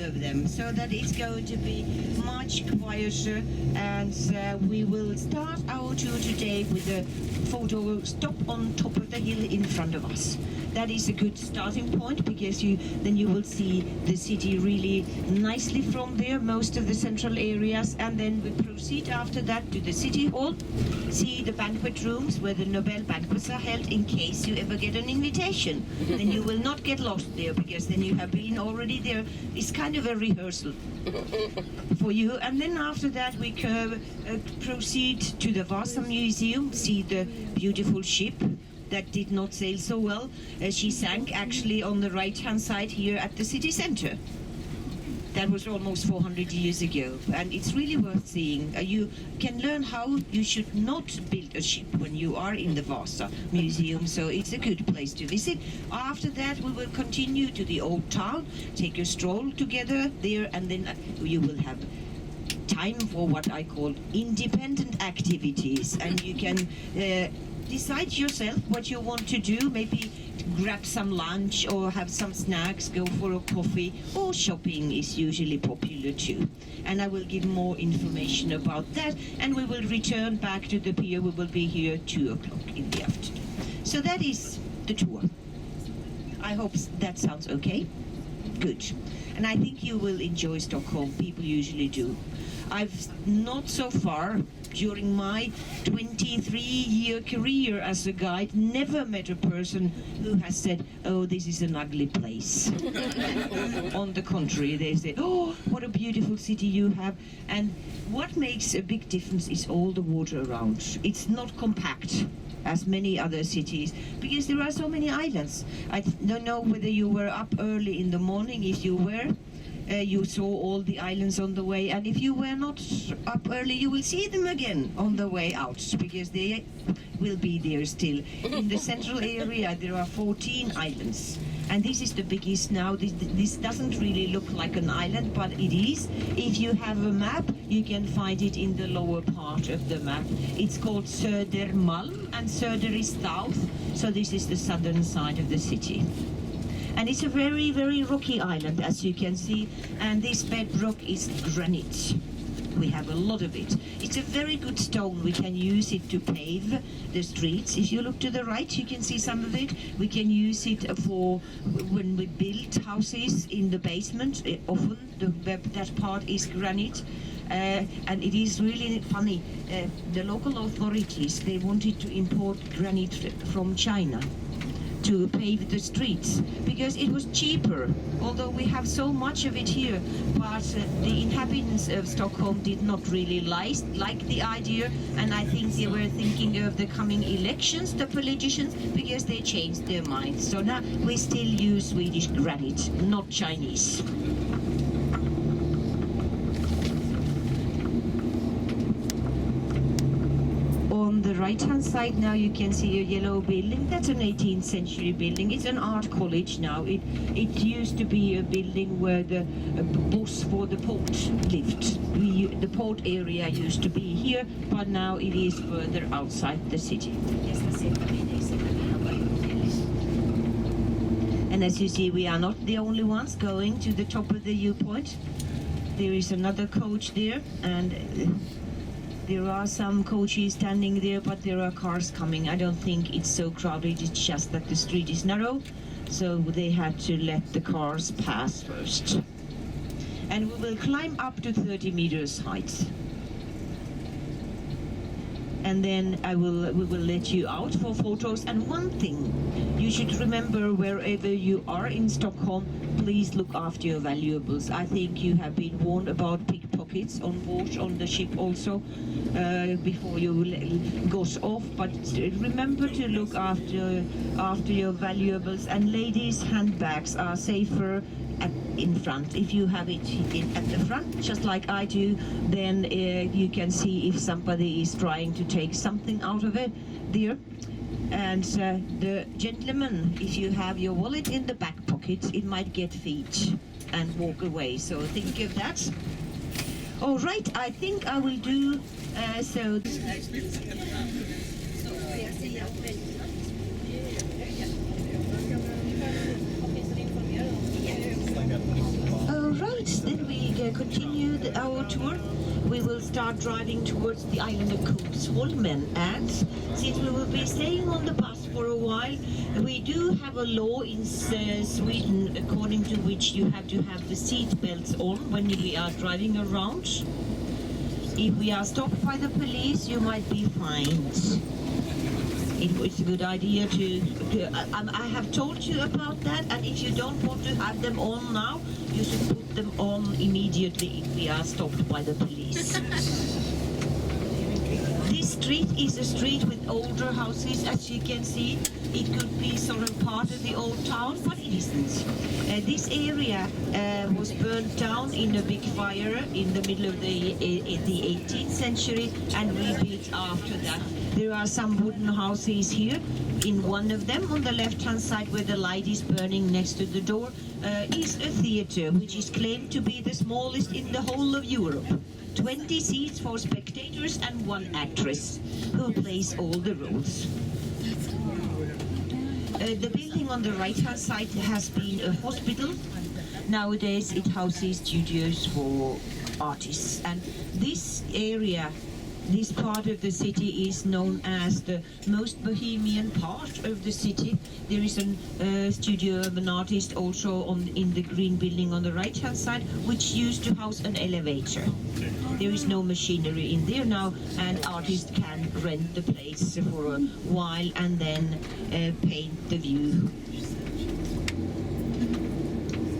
few of them, so that it's going to be much quieter. And we will start our tour today with a photo stop on top of the hill in front of us. That is a good starting point, because then you will see the city really nicely from there, most of the central areas, and then we proceed after that to the city hall, see the banquet rooms where the Nobel banquets are held, in case you ever get an invitation. Then you will not get lost there, because then you have been already there. It's kind of a rehearsal for you. And then after that we proceed to the Vasa Museum, see the beautiful ship that did not sail so well. She sank actually on the right-hand side here at the city center. That was almost 400 years ago, and it's really worth seeing. You can learn how you should not build a ship when you are in the Vasa Museum, so it's a good place to visit. After that we will continue to the old town, take a stroll together there, and then you will have time for what I call independent activities, and you can decide yourself what you want to do. Maybe grab some lunch or have some snacks, go for a coffee, or shopping is usually popular too. And I will give more information about that, and we will return back to the pier. We will be here 2 o'clock in the afternoon. So that is the tour. I hope that sounds okay. Good. And I think you will enjoy Stockholm. People usually do. I've not so far, during my 23-year career as a guide, never met a person who has said, oh, this is an ugly place. On the contrary, they say, oh, what a beautiful city you have. And what makes a big difference is all the water around. It's not compact as many other cities, because there are so many islands. I don't know whether you were up early in the morning. If you were, you saw all the islands on the way, and if you were not up early, you will see them again on the way out, because they will be there still. In the central area there are 14 islands, and this is the biggest now. This doesn't really look like an island, but it is. If you have a map, you can find it in the lower part of the map. It's called Södermalm, and Söder is south, so this is the southern side of the city. And it's a very, very rocky island, as you can see, and this bedrock is granite. We have a lot of it. It's a very good stone. We can use it to pave the streets. If you look to the right, you can see some of it. We can use it for when we build houses in the basement. Often that part is granite. And it is really funny. The local authorities, they wanted to import granite from China to pave the streets, because it was cheaper, although we have so much of it here. But the inhabitants of Stockholm did not really like the idea, and I think they were thinking of the coming elections, the politicians, because they changed their minds. So now we still use Swedish granite, not Chinese. On the right-hand side now you can see a yellow building. That's an 18th century building. It's an art college now. It used to be a building where the boss for the port lived. The port area used to be here, but now it is further outside the city. And as you see, we are not the only ones going to the top of the viewpoint. There is another coach there, and there are some coaches standing there, but there are cars coming. I don't think it's so crowded, it's just that the street is narrow, so they had to let the cars pass first. And we will climb up to 30 meters height. And then we will let you out for photos. And one thing you should remember, wherever you are in Stockholm, please look after your valuables. I think you have been warned about pickpockets on board on the ship also before you goes off, but remember to look after your valuables. And ladies' handbags are safer in front. If you have it at the front, just like I do, then you can see if somebody is trying to take something out of it there. And the gentleman, if you have your wallet in the back pocket, it might get feet and walk away, so think of that. All right, I think I will do so. All right. right, then we continue our tour. We will start driving towards the island of Kungsholmen, and since we will be staying on the bus for a while, we do have a law in Sweden according to which you have to have the seat belts on when we are driving around. If we are stopped by the police, you might be fined. It's a good idea I have told you about that, and if you don't want to have them on now, you should put them on immediately if we are stopped by the police. This street is a street with older houses, as you can see. It could be sort of part of the old town, but it isn't. This area was burned down in a big fire in the middle of the 18th century and rebuilt after that. There are some wooden houses here. In one of them, on the left-hand side where the light is burning next to the door, is a theatre, which is claimed to be the smallest in the whole of Europe. 20 seats for spectators and 1 actress, who plays all the roles. The building on the right-hand side has been a hospital. Nowadays it houses studios for artists, and this area, this part of the city is known as the most bohemian part of the city. There is a studio of an artist also in the green building on the right-hand side, which used to house an elevator. There is no machinery in there now, and artists can rent the place for a while and then paint the view.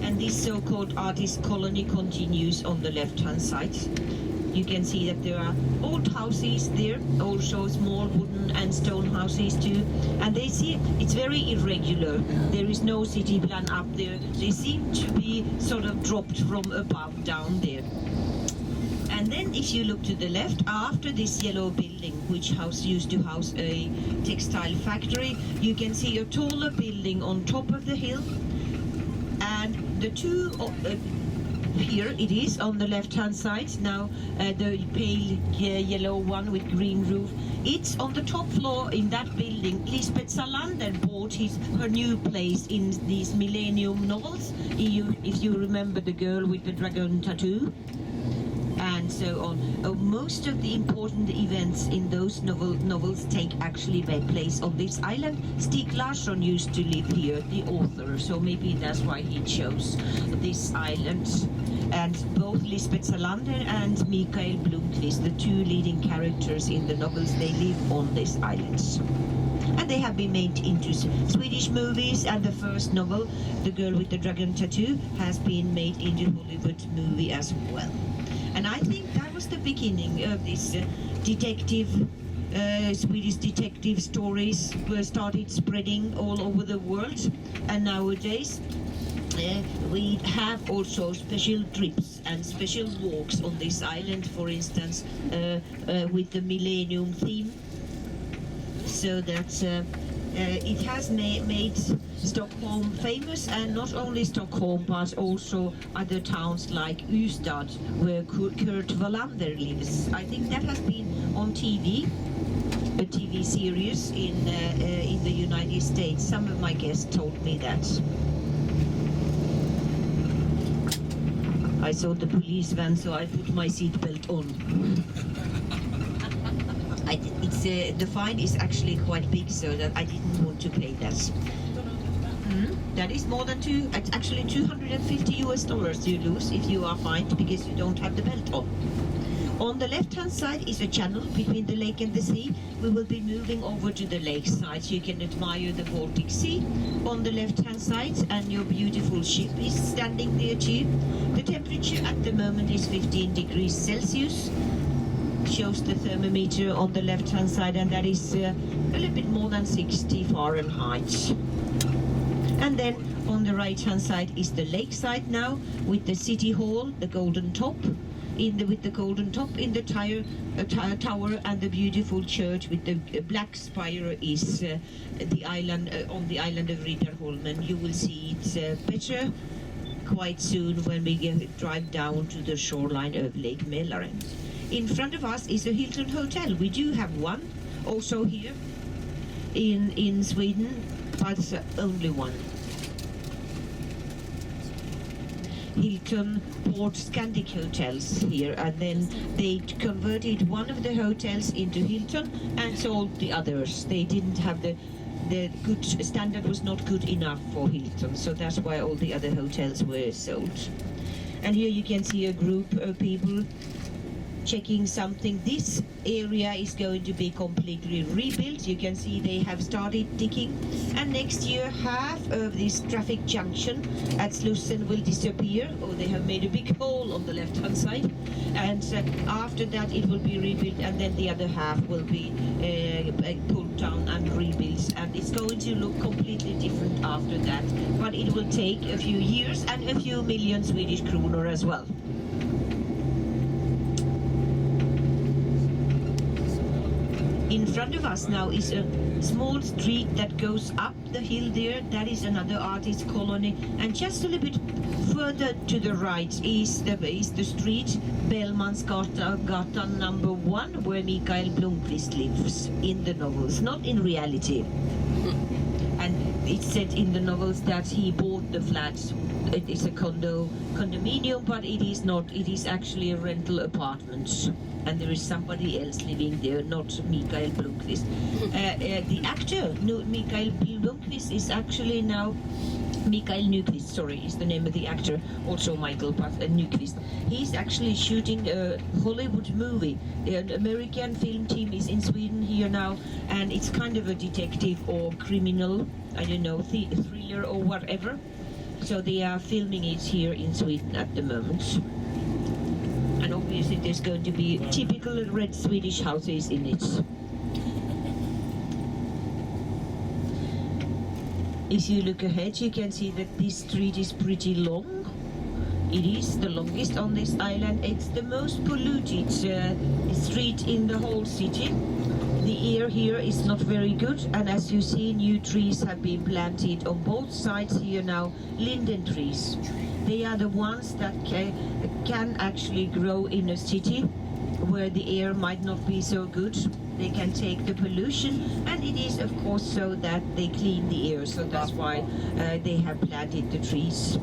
And this so-called artist colony continues on the left-hand side. You can see that there are old houses there, also small wooden and stone houses too. And they see it's very irregular. There is no city plan up there. They seem to be sort of dropped from above down there. And then if you look to the left, after this yellow building, which used to house a textile factory, you can see a taller building on top of the hill. And the two here it is on the left-hand side now, the pale yellow one with green roof. It's on the top floor in that building. Lisbeth Salander bought her new place in these millennium novels. If you remember The Girl with the Dragon Tattoo, and so on. Most of the important events in those novels take actually place on this island. Stig Larsson used to live here, the author, so maybe that's why he chose this island. And both Lisbeth Salander and Mikael Blomqvist, the two leading characters in the novels, they live on this island. And they have been made into Swedish movies, and the first novel, The Girl with the Dragon Tattoo, has been made into Hollywood movie as well. And I think that was the beginning of this Swedish detective stories were started spreading all over the world. And nowadays we have also special trips and special walks on this island, for instance, with the millennium theme. So that it has made Stockholm famous, and not only Stockholm but also other towns like Ystad, where Kurt Wallander lives. I think that has been on TV, a TV series in the United States. Some of my guests told me that. I saw the police van, so I put my seatbelt on. The fine is actually quite big, so that I didn't want to pay that. That is more than it's actually $250 you lose if you are fined because you don't have the belt on. On the left-hand side is a channel between the lake and the sea. We will be moving over to the lake side so you can admire the Baltic Sea on the left-hand side, and your beautiful ship is standing there too. The temperature at the moment is 15 degrees Celsius. Shows the thermometer on the left-hand side, and that is a little bit more than 60 Fahrenheit. And then on the right-hand side is the lakeside now, with the city hall, the golden top, with the golden top in the tower, and the beautiful church with the black spire is the island on the island of Riddarholmen. You will see it better quite soon when we drive down to the shoreline of Lake Mälaren. In front of us is a Hilton Hotel. We do have one also here in Sweden, but only one. Hilton bought Scandic hotels here, and then they converted one of the hotels into Hilton and sold the others. They didn't have the good standard was not good enough for Hilton, so that's why all the other hotels were sold. And here you can see a group of people checking something. This area is going to be completely rebuilt. You can see they have started digging, and next year half of this traffic junction at Slussen will disappear, or they have made a big hole on the left hand side, and after that it will be rebuilt, and then the other half will be pulled down and rebuilt, and it's going to look completely different after that, but it will take a few years and a few million Swedish kronor as well. In front of us now is a small street that goes up the hill there. That is another artist colony. And just a little bit further to the right is the street Bellmansgatan number 1, where Mikael Blomkvist lives in the novels, not in reality. And it's said in the novels that he bought the flat. It is a condominium, but it is not. It is actually a rental apartment. And there is somebody else living there, not Mikael Blomkvist. The actor, Mikael Blomkvist, is actually now Mikael Nyqvist, sorry, is the name of the actor, also Michael Nyqvist. He's actually shooting a Hollywood movie. An American film team is in Sweden here now, and it's kind of a detective or criminal, I don't know, thriller or whatever. So they are filming it here in Sweden at the moment. And obviously there's going to be typical red Swedish houses in it. If you look ahead, you can see that this street is pretty long. It is the longest on this island. It's the most polluted street in the whole city. The air here is not very good, and as you see, new trees have been planted on both sides here now, linden trees. They are the ones that can actually grow in a city where the air might not be so good. They can take the pollution, and it is of course so that they clean the air, so that's why they have planted the trees.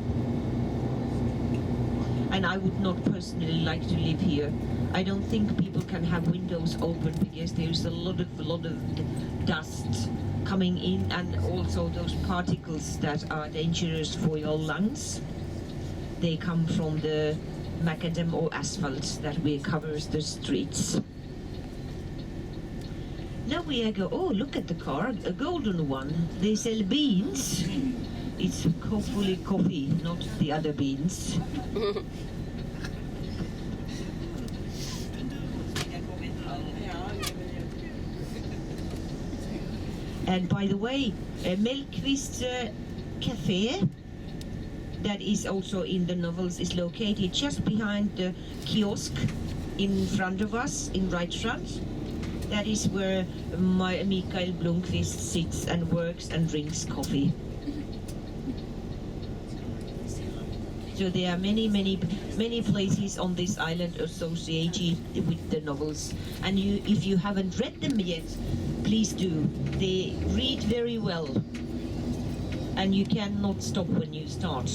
And I would not personally like to live here. I don't think people can have windows open because there's a lot of dust coming in, and also those particles that are dangerous for your lungs. They come from the macadam or asphalt that covers the streets. Now we go, oh, look at the car, a golden one. They sell beans. It's hopefully coffee, not the other beans. And by the way, Mellqvist Cafe, that is also in the novels, is located just behind the kiosk in front of us, in right front. That is where Mikael Blomkvist sits and works and drinks coffee. So there are many places on this island associated with the novels, and if you haven't read them yet, please do. They read very well, and you cannot stop when you start.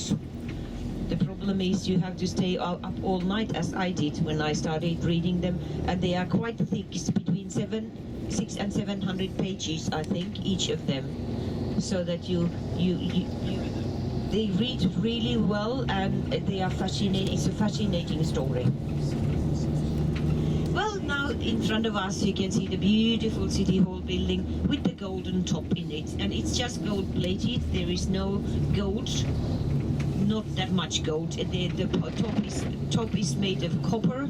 The problem is you have to stay up all night, as I did when I started reading them, and they are quite thick. It's between 600 and 700 pages, I think, each of them, so that they read really well, and they are fascinating. It's a fascinating story. Well, now in front of us you can see the beautiful City Hall building with the golden top in it, and it's just gold plated. There is no gold, not that much gold. The top is made of copper,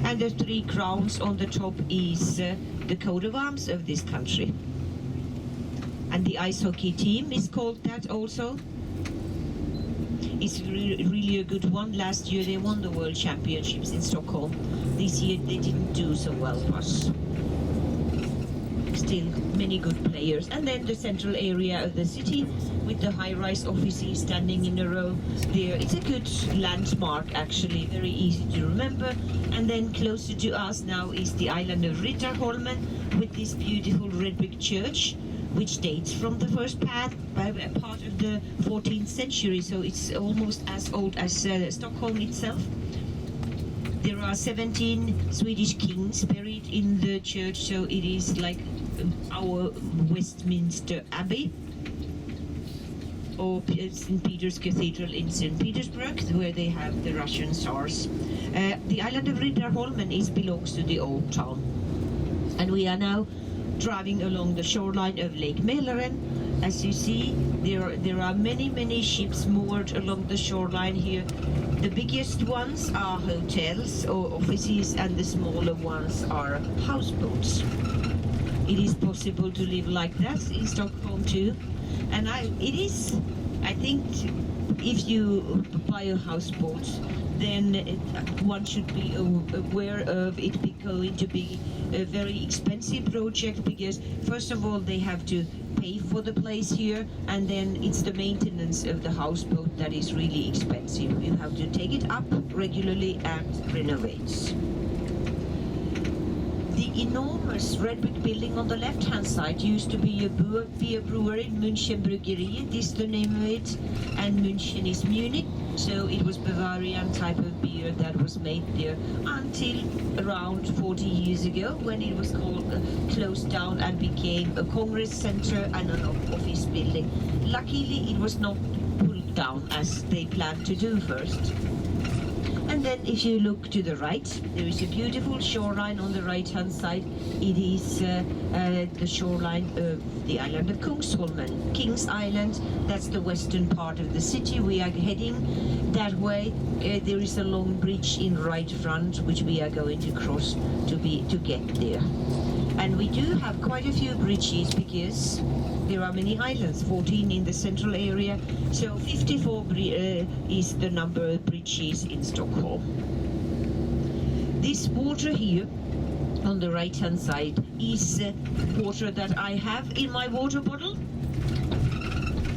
and the 3 crowns on the top is the coat of arms of this country. And the ice hockey team is called that also. It's really a good one. Last year they won the World Championships in Stockholm. This year they didn't do so well, but still many good players. And then the central area of the city with the high-rise offices standing in a row there. It's a good landmark, actually, very easy to remember. And then closer to us now is the island of Ritterholmen with this beautiful red brick church, which dates from the first part of the 14th century, so it's almost as old as Stockholm itself. There are 17 Swedish kings buried in the church, so it is like our Westminster Abbey, or St. Peter's Cathedral in St. Petersburg, where they have the Russian Tsars. The island of Riddarholmen belongs to the old town. And we are now driving along the shoreline of Lake Mälaren. As you see, there are many ships moored along the shoreline here. The biggest ones are hotels or offices, and the smaller ones are houseboats. It is possible to live like that in Stockholm too. And I think if you buy a houseboat, then one should be aware of it going to be a very expensive project, because first of all they have to pay for the place here, and then it's the maintenance of the houseboat that is really expensive. You have to take it up regularly and renovate. The enormous red brick building on the left-hand side used to be a beer brewery, München Bryggeriet is the name of it, and München is Munich, so it was Bavarian type of beer that was made there until around 40 years ago, when it was closed down and became a congress center and an office building. Luckily it was not pulled down as they planned to do first. And then if you look to the right, there is a beautiful shoreline on the right-hand side. It is the shoreline of the island of Kungsholmen, King's Island. That's the western part of the city. We are heading that way. There is a long bridge in right front, which we are going to cross to get there. And we do have quite a few bridges, because there are many islands, 14 in the central area, so 54 is the number of bridges in Stockholm. This water here on the right hand side is water that I have in my water bottle.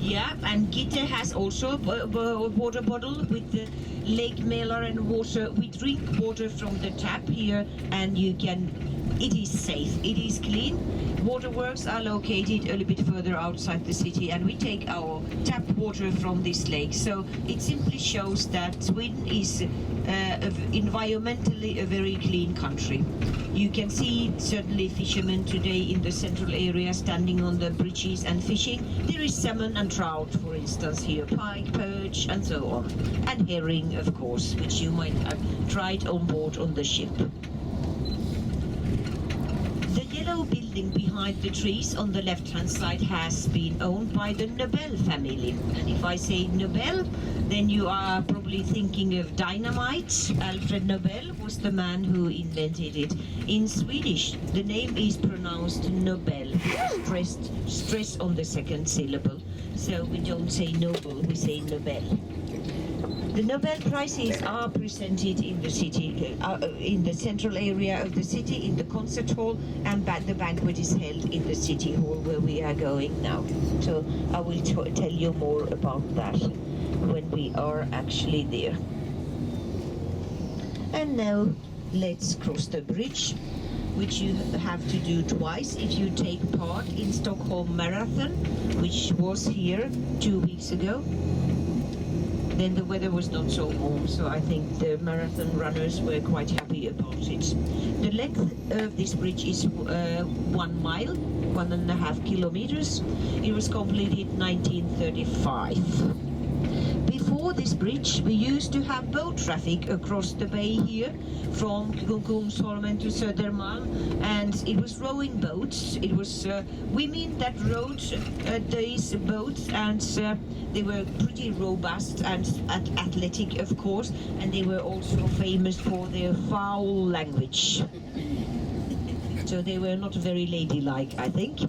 Yeah, and Gitte has also a water bottle with the Lake Mälaren water. We drink water from the tap here, and it is safe, it is clean. Waterworks are located a little bit further outside the city, and we take our tap water from this lake. So it simply shows that Sweden is environmentally a very clean country. You can see certainly fishermen today in the central area standing on the bridges and fishing. There is salmon and trout, for instance, here, pike, perch, and so on. And herring, of course, which you might have tried on board on the ship. The yellow building behind the trees on the left-hand side has been owned by the Nobel family. And if I say Nobel, then you are probably thinking of dynamite. Alfred Nobel was the man who invented it. In Swedish, the name is pronounced Nobel, with stress on the second syllable. So we don't say Nobel, we say Nobel. The Nobel Prizes are presented in the city, in the central area of the city, in the concert hall, and the banquet is held in the city hall where we are going now. So I will tell you more about that when we are actually there. And now let's cross the bridge, which you have to do twice if you take part in Stockholm Marathon, which was here 2 weeks ago. Then the weather was not so warm, so I think the marathon runners were quite happy about it. The length of this bridge is 1 mile, 1.5 kilometers. It was completed in 1935. Before this bridge, we used to have boat traffic across the bay here from Kungsholmen to Södermalm, and it was rowing boats. It was women that rowed these boats, and they were pretty robust and athletic, of course, and they were also famous for their foul language. So they were not very ladylike, I think.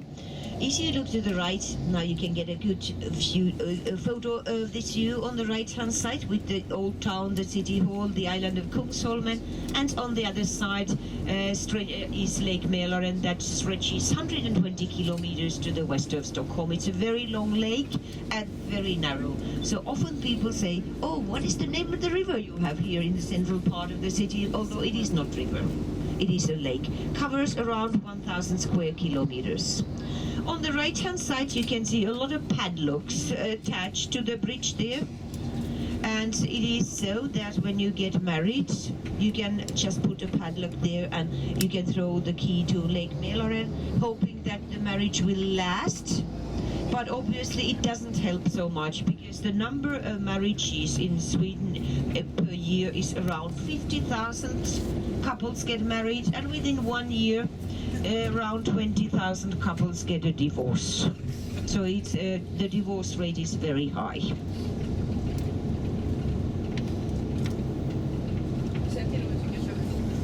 If you look to the right, now you can get a good view, a photo of this view on the right-hand side with the old town, the city hall, the island of Kungsholmen, and on the other side is Lake Mälaren that stretches 120 kilometers to the west of Stockholm. It's a very long lake and very narrow. So often people say, oh, what is the name of the river you have here in the central part of the city? Although it is not river. It is a lake. Covers around 1,000 square kilometers. On the right hand side you can see a lot of padlocks attached to the bridge there. And it is so that when you get married, you can just put a padlock there and you can throw the key to Lake Mälaren, hoping that the marriage will last. But obviously it doesn't help so much, because the number of marriages in Sweden per year is around 50,000 couples get married, and within 1 year around 20,000 couples get a divorce. So it's the divorce rate is very high.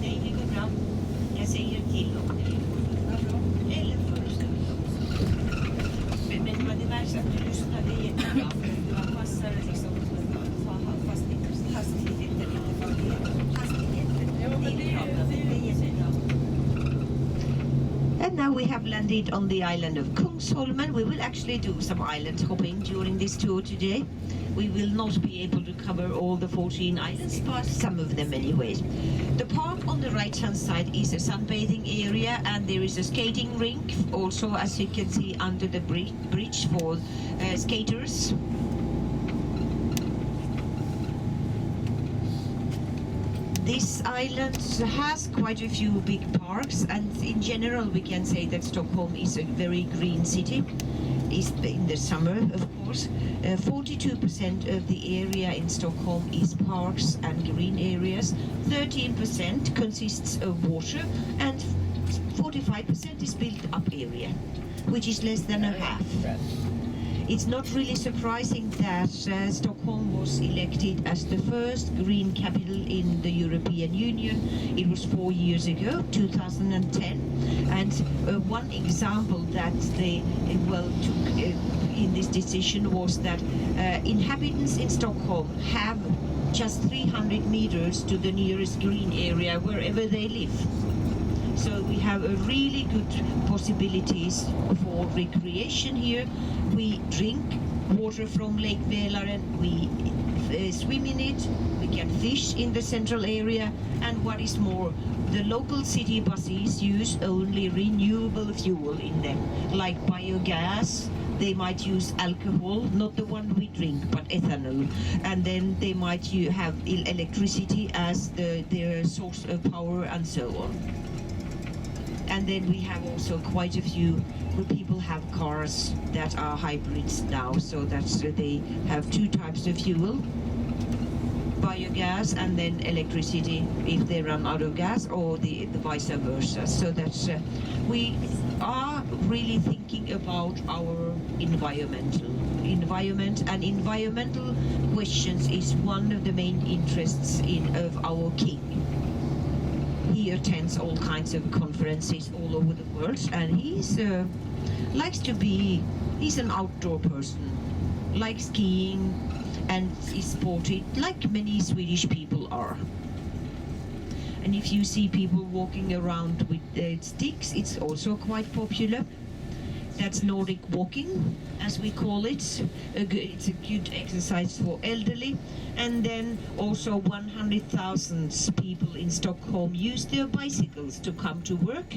Nej, det går bra. Jag säger till om det går. Eller men det värsta att du lyssnade jättebra, för du har passat liksom hastigheten inte fungerar. Hastigheten, det är bra, det är jättebra. And now we have landed on the island of Kungsholmen. We will actually do some island hopping during this tour today. We will not be able to cover all the 14 islands, but some of them anyway. The park on the right hand side is a sunbathing area, and there is a skating rink also, as you can see, under the bridge for skaters. This island has quite a few big parks, and in general we can say that Stockholm is a very green city. Is in the summer, of course. 42% of the area in Stockholm is parks and green areas. 13% consists of water, and 45% is built up area, which is less than a half. It's not really surprising that Stockholm was elected as the first green capital in the European Union. It was 4 years ago, 2010. And one example that they took in this decision was that inhabitants in Stockholm have just 300 meters to the nearest green area wherever they live. So we have a really good possibilities for recreation here. We drink water from Lake Mälaren, we swim in it, we can fish in the central area, and what is more, the local city buses use only renewable fuel in them, like biogas. They might use alcohol, not the one we drink, but ethanol. And then they might have electricity as their source of power, and so on. And then we have also quite a few people have cars that are hybrids now, so that's they have two types of fuel, biogas and then electricity if they run out of gas, or the vice versa. So that's we are really thinking about our environment, and environmental questions is one of the main interests of our king. He attends all kinds of conferences all over the world, and he's an outdoor person, likes skiing and is sporty like many Swedish people are. And if you see people walking around with sticks, it's also quite popular. That's Nordic walking, as we call it. It's a good exercise for elderly. And then also 100,000 people in Stockholm use their bicycles to come to work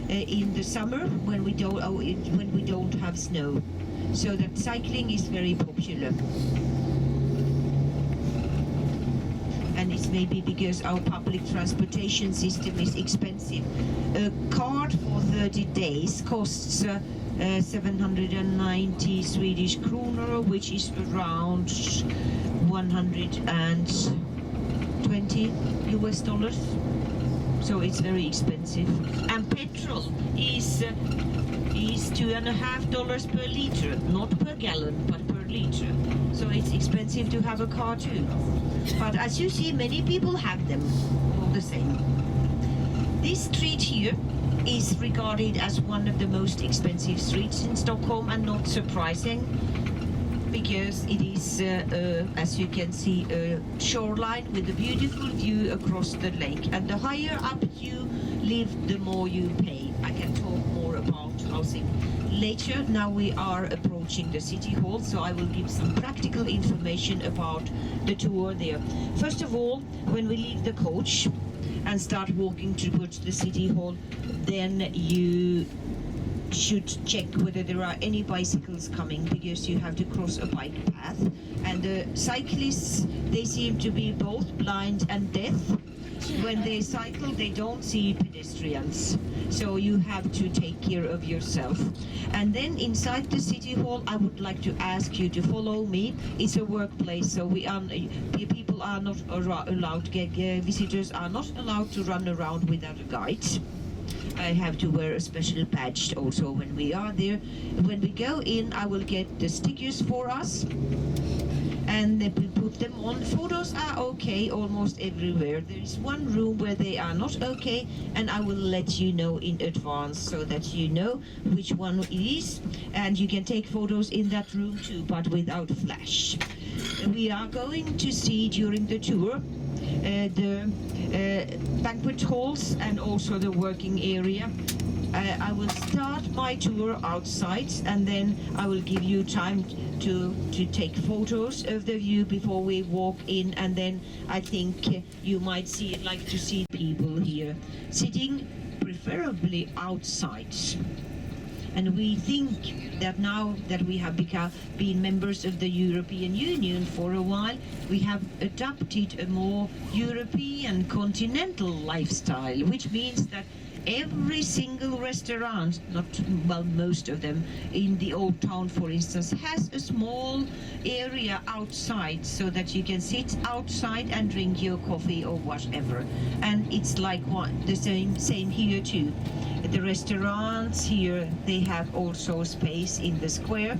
in the summer when we don't have snow. So that cycling is very popular. And it's maybe because our public transportation system is expensive. A card for 30 days costs 790 Swedish kronor, which is around 120 US dollars. So it's very expensive. And petrol is $2.50 per liter, not per gallon, but per liter. So it's expensive to have a car too. But as you see, many people have them all the same. This street here is regarded as one of the most expensive streets in Stockholm, and not surprising, because it is, as you can see, a shoreline with a beautiful view across the lake. And the higher up you live, the more you pay. I can talk more about housing later. Now we are approaching the city hall, so I will give some practical information about the tour there. First of all, when we leave the coach and start walking towards the city hall, then you should check whether there are any bicycles coming, because you have to cross a bike path. And the cyclists, they seem to be both blind and deaf. When they cycle, they don't see pedestrians, so you have to take care of yourself. And then inside the city hall, I would like to ask you to follow me. It's a workplace, so people are not allowed, visitors are not allowed to run around without a guide. I have to wear a special badge also when we are there. When we go in, I will get the stickers for us, and we put them on. Photos are okay almost everywhere. There is one room where they are not okay, and I will let you know in advance so that you know which one it is, and you can take photos in that room too, but without flash. We are going to see during the tour the banquet halls and also the working area. I will start my tour outside, and then I will give you time to take photos of the view before we walk in, and then I think you might like to see people here sitting preferably outside. And we think that now that we have been members of the European Union for a while, we have adopted a more European continental lifestyle, which means that every single restaurant, most of them in the old town for instance, has a small area outside so that you can sit outside and drink your coffee or whatever. And it's like the same here too. The restaurants here, they have also space in the square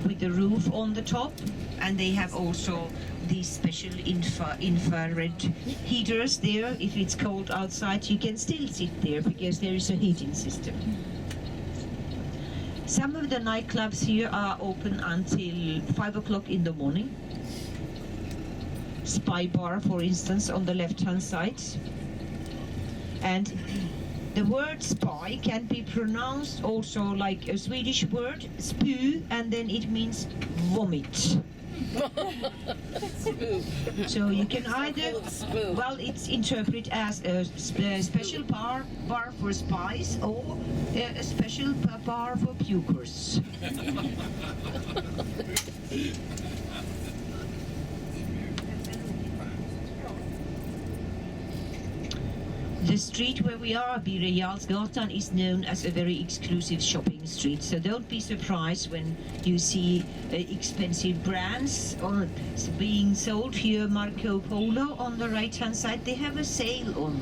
with the roof on the top, and they have also these special infrared heaters there. If it's cold outside, you can still sit there because there is a heating system. Some of the nightclubs here are open until 5 o'clock in the morning. Spy Bar, for instance, on the left-hand side. And the word spy can be pronounced also like a Swedish word, spy, and then it means vomit. So you can either, it's interpreted as a special bar for spies, or a special bar for pukers. The street where we are, Birger Jarlsgatan, is known as a very exclusive shopping street, so don't be surprised when you see expensive brands being sold here. Marco Polo on the right hand side, they have a sale on.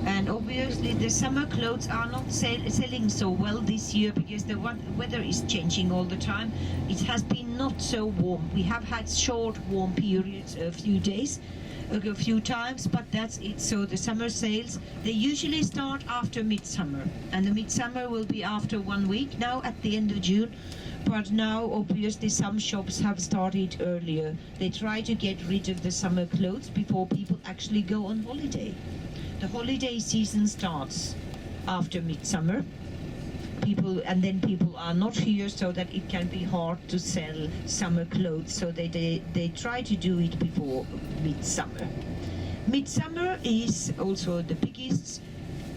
And obviously the summer clothes are not selling so well this year because the weather is changing all the time. It has been not so warm. We have had short warm periods a few days, a few times, but that's it. So the summer sales, they usually start after midsummer, and the midsummer will be after 1 week now at the end of June. But now obviously some shops have started earlier. They try to get rid of the summer clothes before people actually go on holiday. The holiday season starts after midsummer. Then people are not here, so that it can be hard to sell summer clothes, so they try to do it before midsummer. Midsummer is also the biggest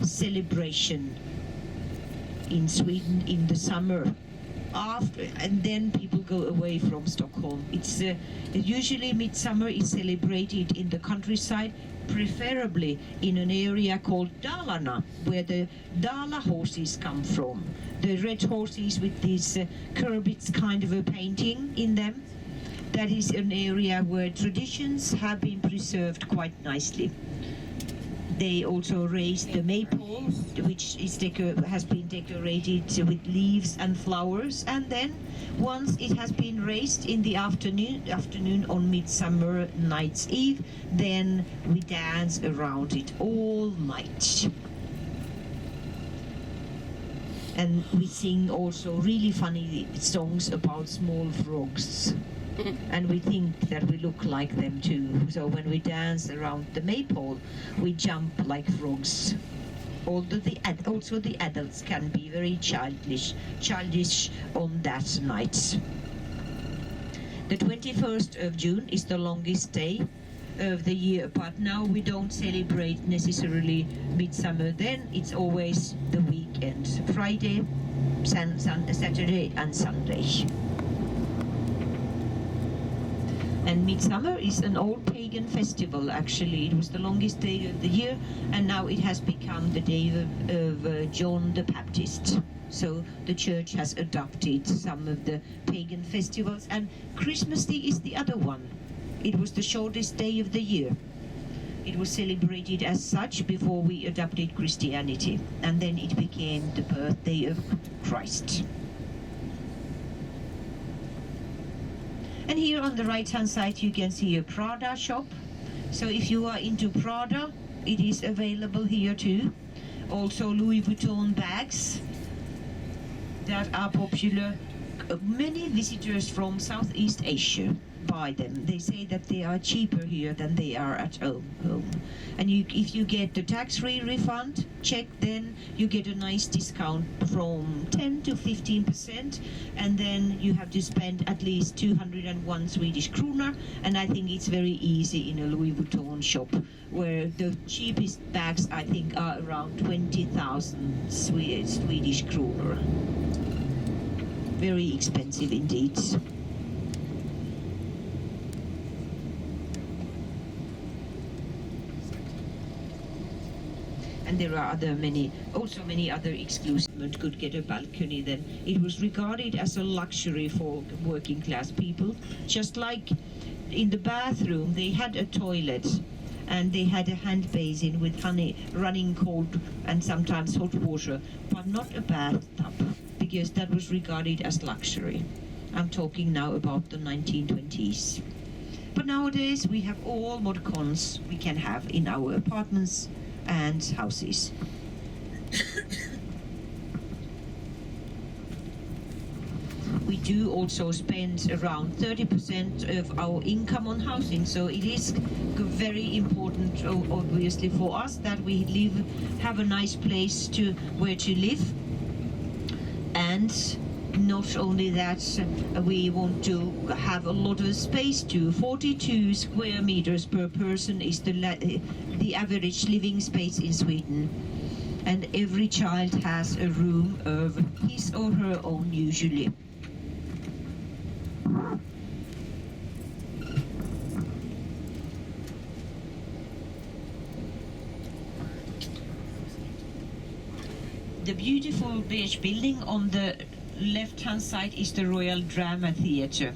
celebration in Sweden in the summer. And then people go away from Stockholm. It's usually midsummer is celebrated in the countryside, preferably in an area called Dalarna, where the Dala horses come from. The red horses with these curbits kind of a painting in them. That is an area where traditions have been preserved quite nicely. They also raised the maypole, which has been decorated with leaves and flowers, and then once it has been raised in the afternoon on Midsummer Night's Eve, then we dance around it all night. And we sing also really funny songs about small frogs. And we think that we look like them too. So when we dance around the maypole, we jump like frogs. Also the adults can be very childish on that night. The 21st of June is the longest day of the year, but now we don't celebrate necessarily midsummer. Then it's always the week weekend, Friday, Saturday and Sunday. And Midsummer is an old pagan festival, actually. It was the longest day of the year, and now it has become the day of John the Baptist. So the church has adopted some of the pagan festivals, and Christmas Day is the other one. It was the shortest day of the year. It was celebrated as such before we adopted Christianity, and then it became the birthday of Christ. And here on the right hand side you can see a Prada shop. So if you are into Prada, it is available here too. Also Louis Vuitton bags that are popular. Many visitors from Southeast Asia buy them. They say that they are cheaper here than they are at home. And if you get the tax-free refund check, then you get a nice discount from 10 to 15%, and then you have to spend at least 201 Swedish kroner, and I think it's very easy in a Louis Vuitton shop, where the cheapest bags I think are around 20,000 Swedish kroner. Very expensive indeed. And there are also many other exclusive could get a balcony. Then it was regarded as a luxury for working class people. Just like in the bathroom, they had a toilet and they had a hand basin with running cold and sometimes hot water, but not a bathtub, because that was regarded as luxury. I'm talking now about the 1920s. But nowadays we have all mod cons we can have in our apartments and houses. We do also spend around 30% of our income on housing, so it is very important, obviously, for us that we have a nice place where to live. And not only that, we want to have a lot of space too. 42 square meters per person is the average living space in Sweden, and every child has a room of his or her own usually. The beautiful beige building on the left-hand side is the Royal Drama Theatre.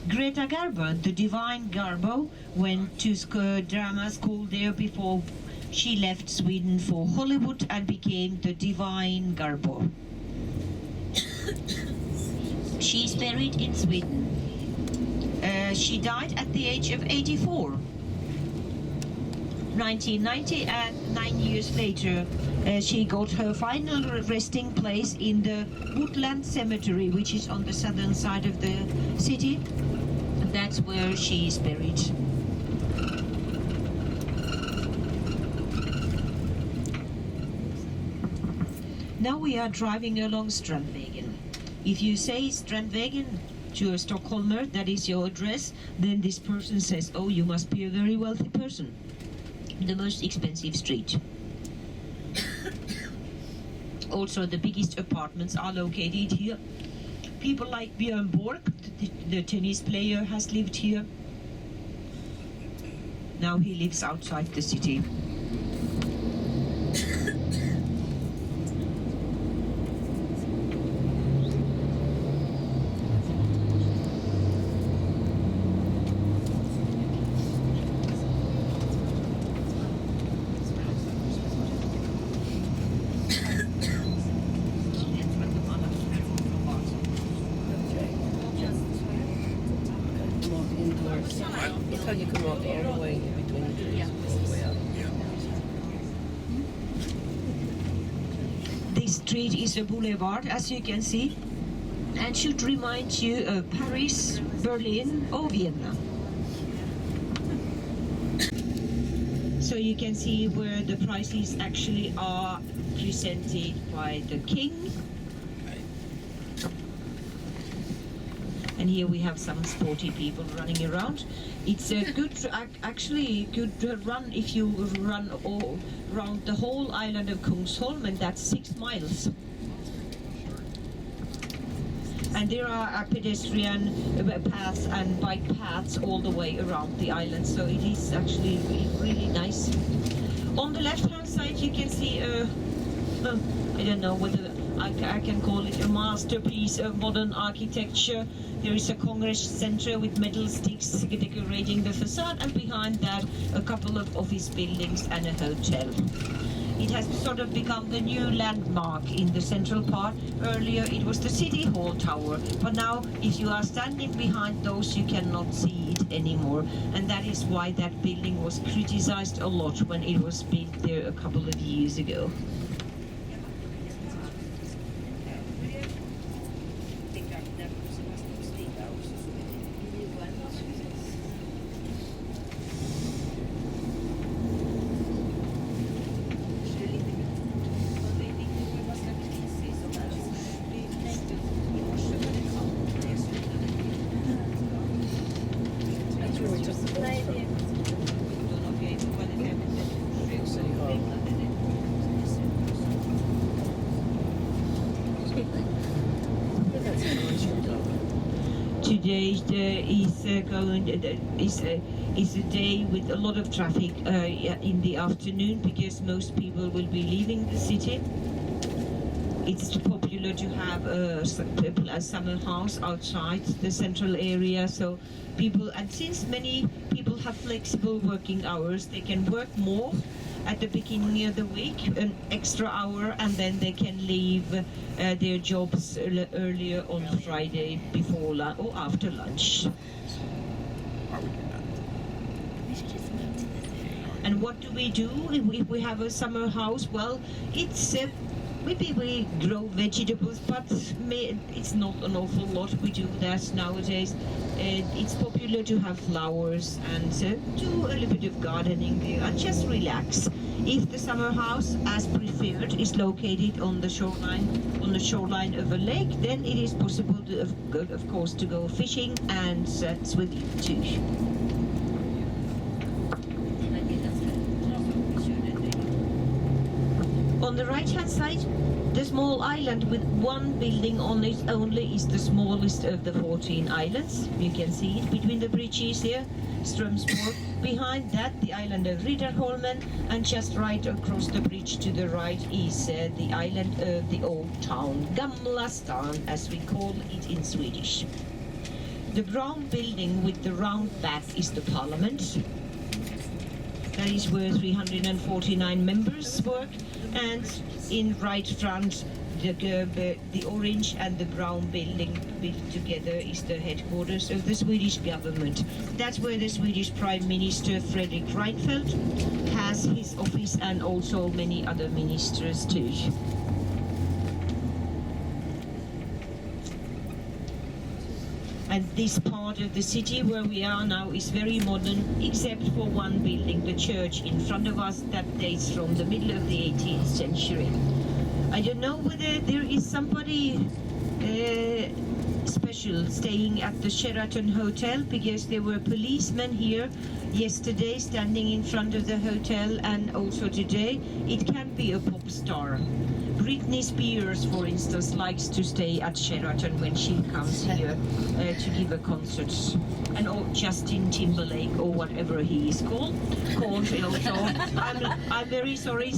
Greta Garbo, the divine Garbo, went to drama school there before she left Sweden for Hollywood and became the divine Garbo. She's buried in Sweden. She died at the age of 84. 1990, and 9 years later she got her final resting place in the Woodland Cemetery, which is on the southern side of the city. That's where she is buried. Now we are driving along Strandvägen. If you say Strandvägen to a Stockholmer, that is your address, then this person says, oh, you must be a very wealthy person. The most expensive street. Also, the biggest apartments are located here. People like Björn Borg, the tennis player, has lived here. Now he lives outside the city. You can walk all the way in between the trees, all the way up. This street is a boulevard, as you can see, and should remind you of Paris, Berlin or Vienna. So you can see where the prices actually are presented by the king. And here we have some sporty people running around. It's a good, actually good run if you run all around the whole island of Kungsholm, and that's 6 miles. And there are pedestrian paths and bike paths all the way around the island, so it is actually really nice. On the left-hand side you can see I don't know whether I can call it a masterpiece of modern architecture. There is a Congress Center with metal sticks decorating the facade, and behind that a couple of office buildings and a hotel. It has sort of become the new landmark in the central part. Earlier it was the City Hall Tower, but now if you are standing behind those you cannot see it anymore. And that is why that building was criticized a lot when it was built there a couple of years ago. Today is a day with a lot of traffic in the afternoon, because most people will be leaving the city. It's popular to have a summer house outside the central area, so people, and since many people have flexible working hours, they can work more at the beginning of the week, an extra hour, and then they can leave their jobs earlier on Friday before or after lunch. And what do we do if we have a summer house? Well, it's maybe we grow vegetables, but it's not an awful lot we do that nowadays. It's popular to have flowers and do a little bit of gardening there and just relax. If the summer house, as preferred, is located on the shoreline of a lake, then it is possible, of course, to go fishing and swimming too. On the right-hand side, the small island with one building on it only is the smallest of the 14 islands. You can see it between the bridges here, Strömsborg. Behind that, the island of Riddarholmen, and just right across the bridge to the right is the island of the old town, Gamla stan, as we call it in Swedish. The brown building with the round back is the parliament. That is where 349 members work, and in right front the orange and the brown building built together is the headquarters of the Swedish government. That's where the Swedish Prime Minister Fredrik Reinfeldt has his office, and also many other ministers too. And this part of the city where we are now is very modern, except for one building, the church in front of us, that dates from the middle of the 18th century. I don't know whether there is somebody special staying at the Sheraton Hotel, because there were policemen here yesterday standing in front of the hotel, and also today. It can be a pop star. Britney Spears, for instance, likes to stay at Sheraton when she comes here to give a concert. And Justin Timberlake, or whatever he is called also. I'm very sorry,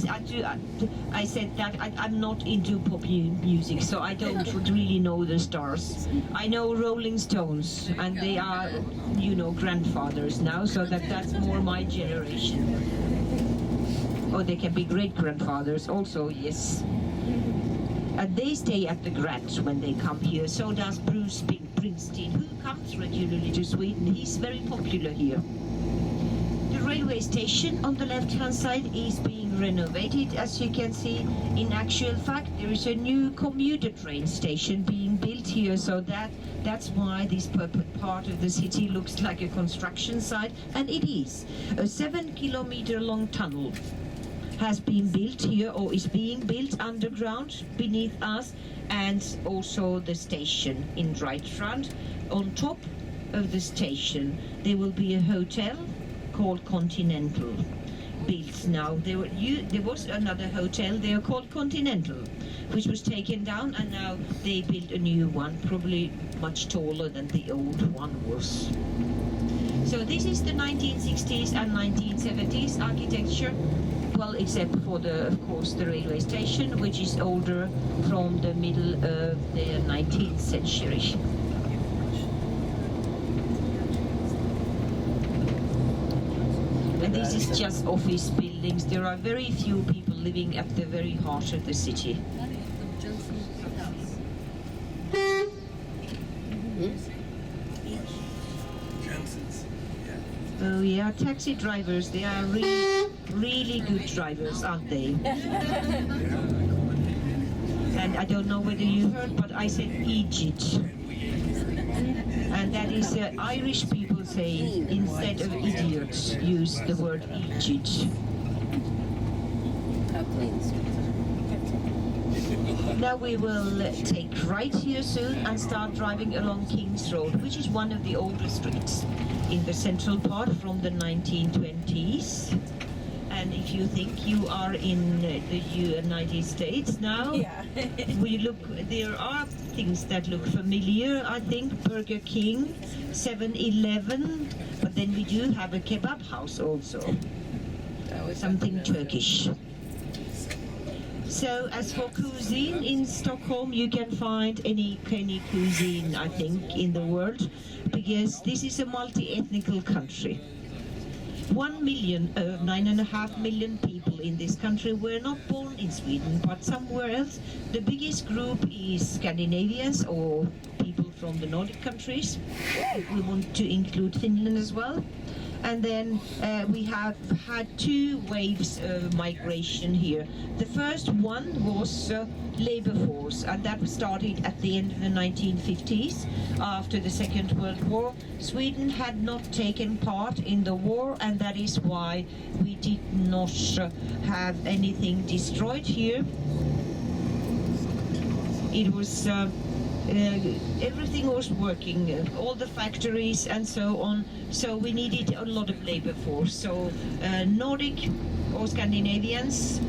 I said that I'm not into pop music, so I don't really know the stars. I know Rolling Stones, and they are, grandfathers now, so that's more my generation. Oh, they can be great-grandfathers also, yes. And they stay at the Grätt when they come here. So does Bruce Springsteen, who comes regularly to Sweden. He's very popular here. The railway station on the left-hand side is being renovated, as you can see. In actual fact, there is a new commuter train station being built here, so that's why this part of the city looks like a construction site, and it is. A 7-kilometer long tunnel has been built here, or is being built underground beneath us, and also the station in right front. on top of the station there will be a hotel called Continental built now. There was another hotel there called Continental, which was taken down, and now they built a new one, probably much taller than the old one was. So this is the 1960s and 1970s architecture. Well, except for of course, the railway station, which is older, from the middle of the 19th century. And this is just office buildings. There are very few people living at the very heart of the city. Oh yeah, taxi drivers, they are really good drivers, aren't they? And I don't know whether you heard, but I said Egypt. And that is Irish people say, instead of idiots, use the word Egypt. Now we will take right here soon and start driving along King's Road, which is one of the older streets in the central part from the 1920s. And if you think you are in the United States now, we look. There are things that look familiar. I think Burger King, 7-Eleven, but then we do have a kebab house also, something Turkish. So as for cuisine in Stockholm, you can find any cuisine, I think, in the world, because this is a multi-ethnical country. 9.5 million people in this country were not born in Sweden, but somewhere else. The biggest group is Scandinavians, or people from the Nordic countries, if we want to include Finland as well. And then we have had 2 waves of migration here. The first one was labor force, and that started at the end of the 1950s, after the Second World War. Sweden had not taken part in the war, and that is why we did not have anything destroyed here. It was everything was working, all the factories and so on, so we needed a lot of labor force. So Nordic or Scandinavians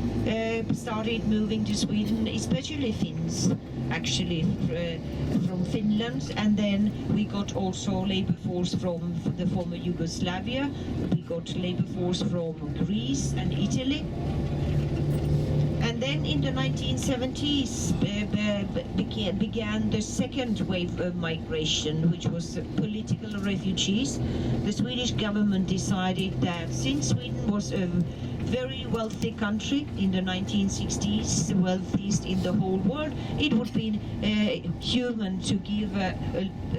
started moving to Sweden, especially Finns actually from Finland, and then we got also labor force from the former Yugoslavia, we got labor force from Greece and Italy. And then in the 1970s began the second wave of migration, which was political refugees. The Swedish government decided that since Sweden was a very wealthy country in the 1960s, the wealthiest in the whole world, it would be human to give a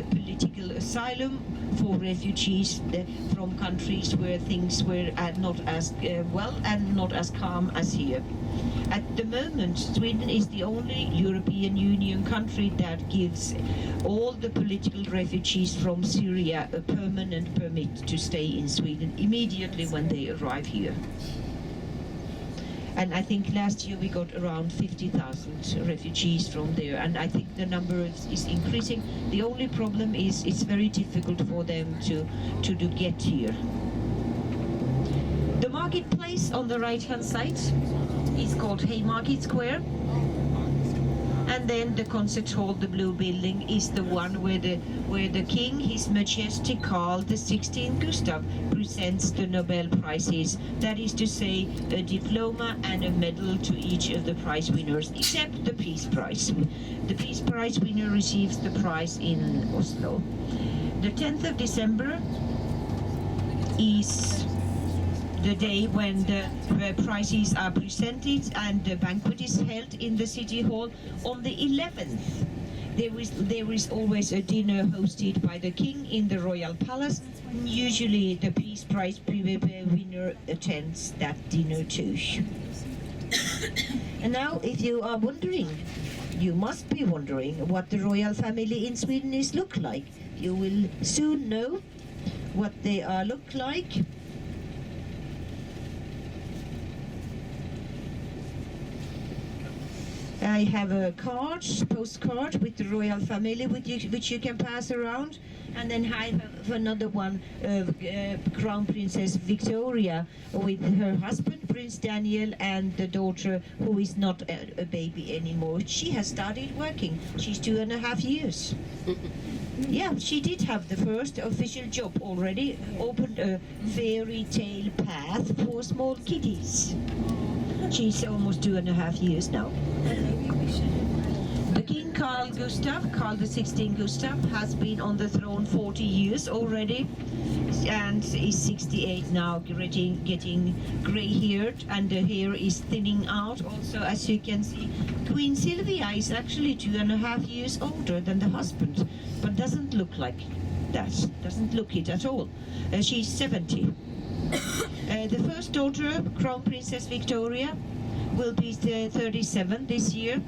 political asylum for refugees from countries where things were not as well and not as calm as here. At the moment, Sweden is the only European Union country that gives all the political refugees from Syria a permanent permit to stay in Sweden immediately when they arrive here. And I think last year we got around 50,000 refugees from there, and I think the number is increasing. The only problem is it's very difficult for them to get here. The marketplace on the right-hand side is called Haymarket Square. And then the concert hall, the blue building, is the one where the King, His Majesty Carl XVI Gustav, presents the Nobel Prizes. That is to say, a diploma and a medal to each of the prize winners, except the Peace Prize. The Peace Prize winner receives the prize in Oslo. The 10th of December is the day when the prizes are presented and the banquet is held in the City Hall. On the 11th, there is always a dinner hosted by the King in the Royal Palace. Usually the Peace Prize winner attends that dinner too. And now, if you are wondering, you must be wondering what the royal family in Sweden look like. You will soon know what they look like. I have a postcard with the royal family which you can pass around. And then I have another one of Crown Princess Victoria with her husband, Prince Daniel, and the daughter who is not a baby anymore. She has started working. She's 2.5 years. Yeah, she did have the first official job already, opened a fairy tale path for small kiddies. She's almost 2.5 years now. The King Carl XVI Gustav, has been on the throne 40 years already and is 68 now, getting grey-haired, and the hair is thinning out. Also, as you can see, Queen Sylvia is actually 2.5 years older than the husband, but doesn't look like that, doesn't look it at all. She's 70. The first daughter, Crown Princess Victoria, will be 37 this year.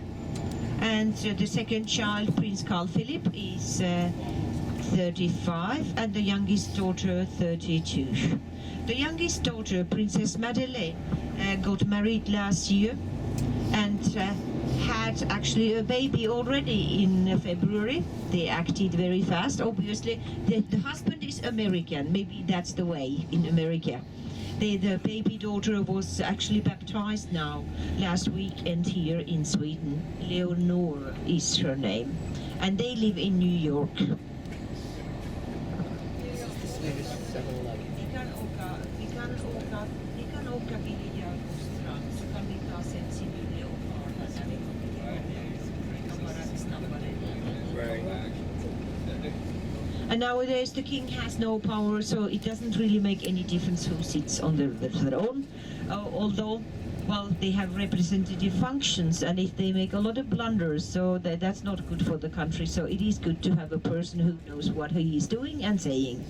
And the second child, Prince Carl Philip, is 35, and the youngest daughter, 32. The youngest daughter, Princess Madeleine, got married last year and had actually a baby already in February. They acted very fast. Obviously, the husband is American. Maybe that's the way in America. The baby daughter was actually baptized now last weekend here in Sweden. Leonor is her name, and they live in New York. And nowadays the king has no power, so it doesn't really make any difference who sits on the throne. Although, well, they have representative functions, and if they make a lot of blunders, so that's not good for the country. So it is good to have a person who knows what he is doing and saying.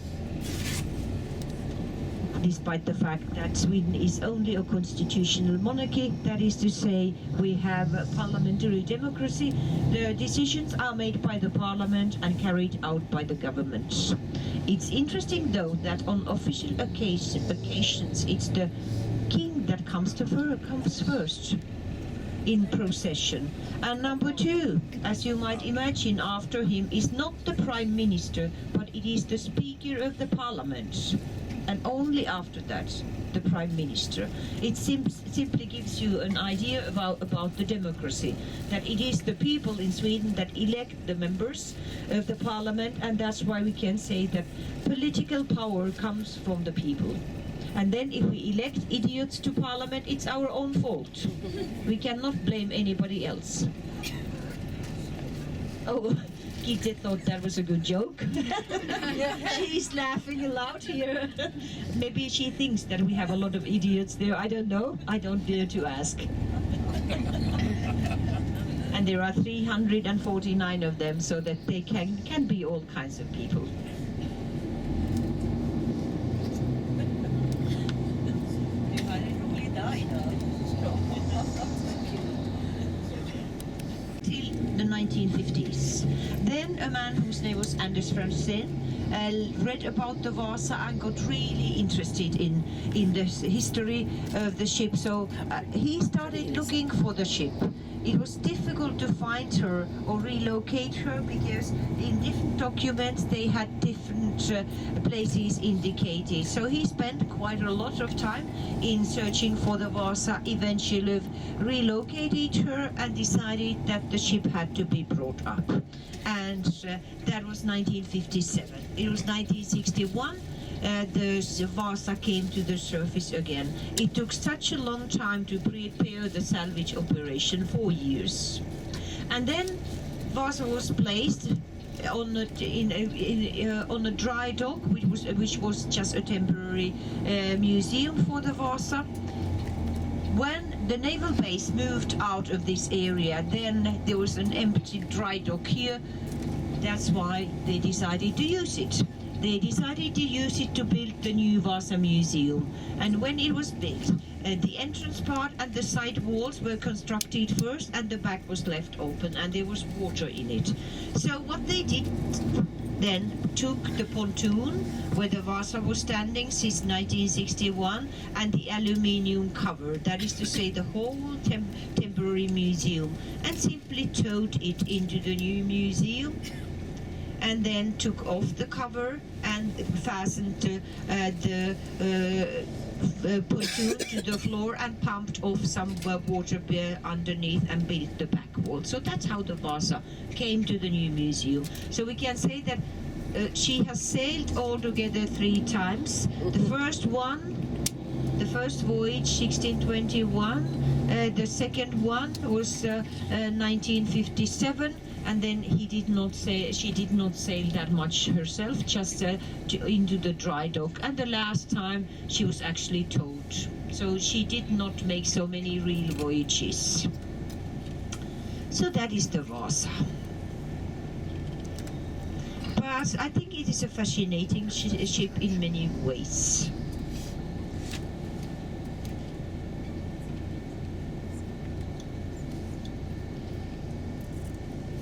Despite the fact that Sweden is only a constitutional monarchy, that is to say, we have a parliamentary democracy. The decisions are made by the parliament and carried out by the government. It's interesting, though, that on official occasions, it's the king that comes first in procession. And number two, as you might imagine, after him is not the prime minister, but it is the speaker of the parliament. And only after that, the prime minister. It simply gives you an idea about the democracy, that it is the people in Sweden that elect the members of the parliament, and that's why we can say that political power comes from the people. And then if we elect idiots to parliament, it's our own fault. We cannot blame anybody else. Oh, Gitte thought that was a good joke. She's laughing aloud here. Maybe she thinks that we have a lot of idiots there. I don't know. I don't dare to ask. And there are 349 of them, so that they can be all kinds of people. Till the 1950s. Then a man whose name was Anders Franzén read about the Vasa and got really interested in the history of the ship. So he started looking for the ship. It was difficult to find her or relocate her because in different documents they had different places indicated. So he spent quite a lot of time in searching for the Vasa, eventually relocated her and decided that the ship had to be brought up. And that was 1957. It was 1961. The Vasa came to the surface again. It took such a long time to prepare the salvage operation, 4 years. And then Vasa was placed on a dry dock, which was just a temporary museum for the Vasa. When the naval base moved out of this area, then there was an empty dry dock here. That's why they decided to use it. they decided to use it to build the new Vasa Museum. And when it was built, the entrance part and the side walls were constructed first, and the back was left open, and there was water in it. So what they did then took the pontoon where the Vasa was standing since 1961 and the aluminium cover, that is to say the whole temporary museum, and simply towed it into the new museum, and then took off the cover and fastened the pontoon to the floor and pumped off some water underneath and built the back wall. So that's how the Vasa came to the new museum. So we can say that she has sailed altogether 3 times. The first voyage 1621, the second one was 1957, and then she did not sail that much herself, just into the dry dock, and the last time she was actually towed. So she did not make so many real voyages. So that is the Vasa. But I think it is a fascinating ship in many ways.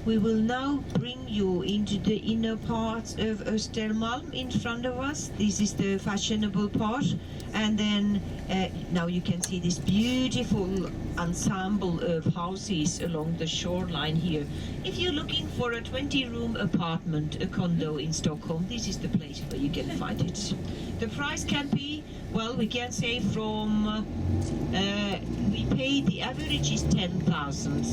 We will now bring you into the inner parts of Södermalm in front of us. This is the fashionable part, and then now you can see this beautiful ensemble of houses along the shoreline here. If you're looking for a 20-room apartment, a condo in Stockholm, this is the place where you can find it. The price can be, well, we can say from we pay, the average is 10,000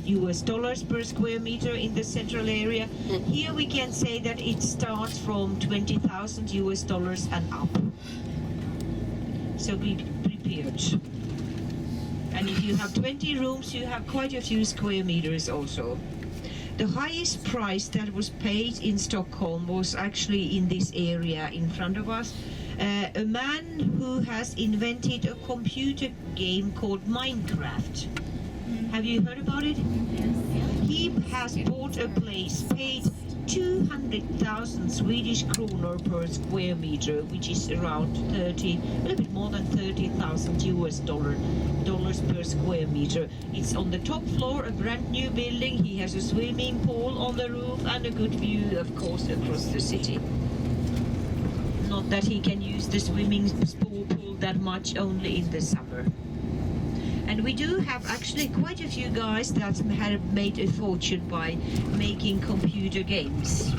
US dollars per square meter in the central area. Here we can say that it starts from 20,000 US dollars and up. So be prepared. And if you have 20 rooms, you have quite a few square meters also. The highest price that was paid in Stockholm was actually in this area in front of us. A man who has invented a computer game called Minecraft. Have you heard about it? Yes. He has bought a place, paid 200,000 Swedish kronor per square meter, which is around a little bit more than 30,000 US dollars per square meter. It's on the top floor, a brand new building. He has a swimming pool on the roof and a good view, of course, across the city. Not that he can use the swimming pool that much, only in the summer. And we do have actually quite a few guys that have made a fortune by making computer games.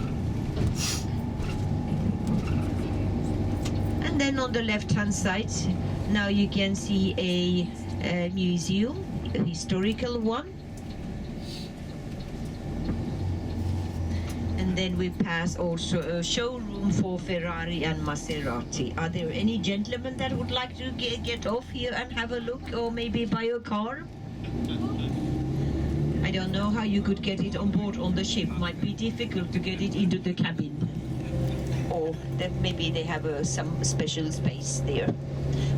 And then on the left-hand side, now you can see a museum, a historical one. And then we pass also a showroom for Ferrari and Maserati. Are there any gentlemen that would like to get off here and have a look, or maybe buy a car? I don't know how you could get it on board on the ship. Might be difficult to get it into the cabin. Or that maybe they have some special space there.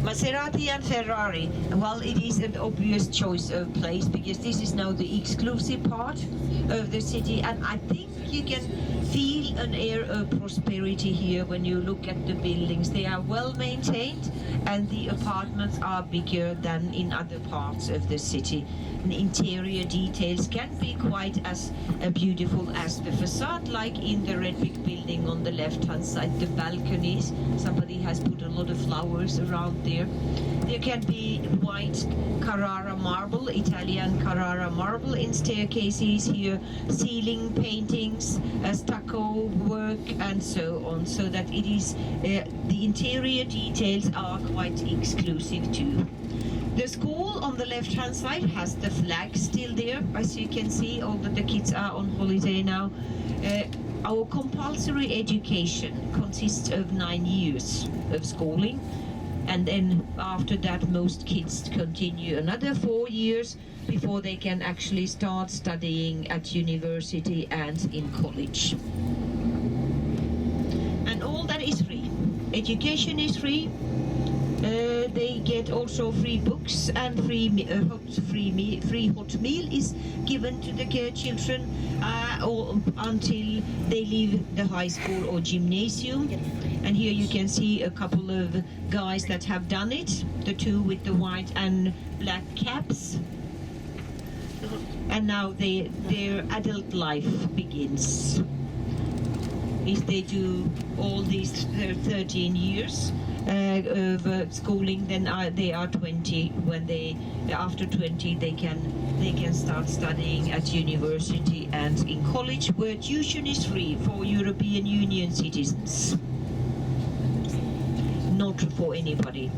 Maserati and Ferrari, well, it is an obvious choice of place because this is now the exclusive part of the city, and I think you can feel an air of prosperity here when you look at the buildings. They are well maintained and the apartments are bigger than in other parts of the city. And interior details can be quite as beautiful as the facade, like in the red brick building on the left hand side, the balconies. Somebody has put a lot of flowers around there. There can be white Carrara marble, Italian Carrara marble in staircases here, ceiling paintings, stucco work and so on, so that it is the interior details are quite exclusive too. The school on the left hand side has the flag still there, as you can see, although the kids are on holiday now. Our compulsory education consists of 9 years of schooling, and then after that most kids continue another 4 years before they can actually start studying at university and in college. And all that is free. Education is free. they get also free books and free hot meal is given to the children or until they leave the high school or gymnasium. And here you can see a couple of guys that have done it, the two with the white and black caps. And now their adult life begins. If they do all these 13 years of schooling, then they are 20. When after 20 they can start studying at university and in college, where tuition is free for European Union citizens. Not for anybody,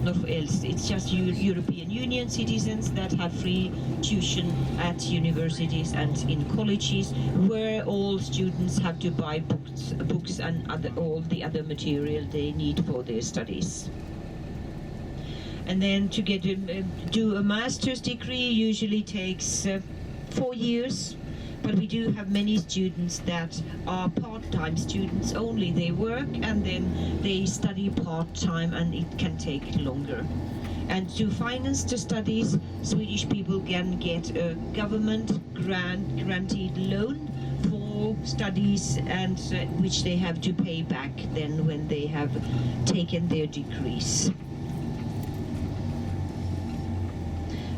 not for else. It's just European Union citizens that have free tuition at universities and in colleges, where all students have to buy books and all the other material they need for their studies. And then to do a master's degree usually takes 4 years. But we do have many students that are part-time students only. They work and then they study part-time, and it can take longer. And to finance the studies, Swedish people can get a government granted loan for studies, and which they have to pay back then when they have taken their degrees.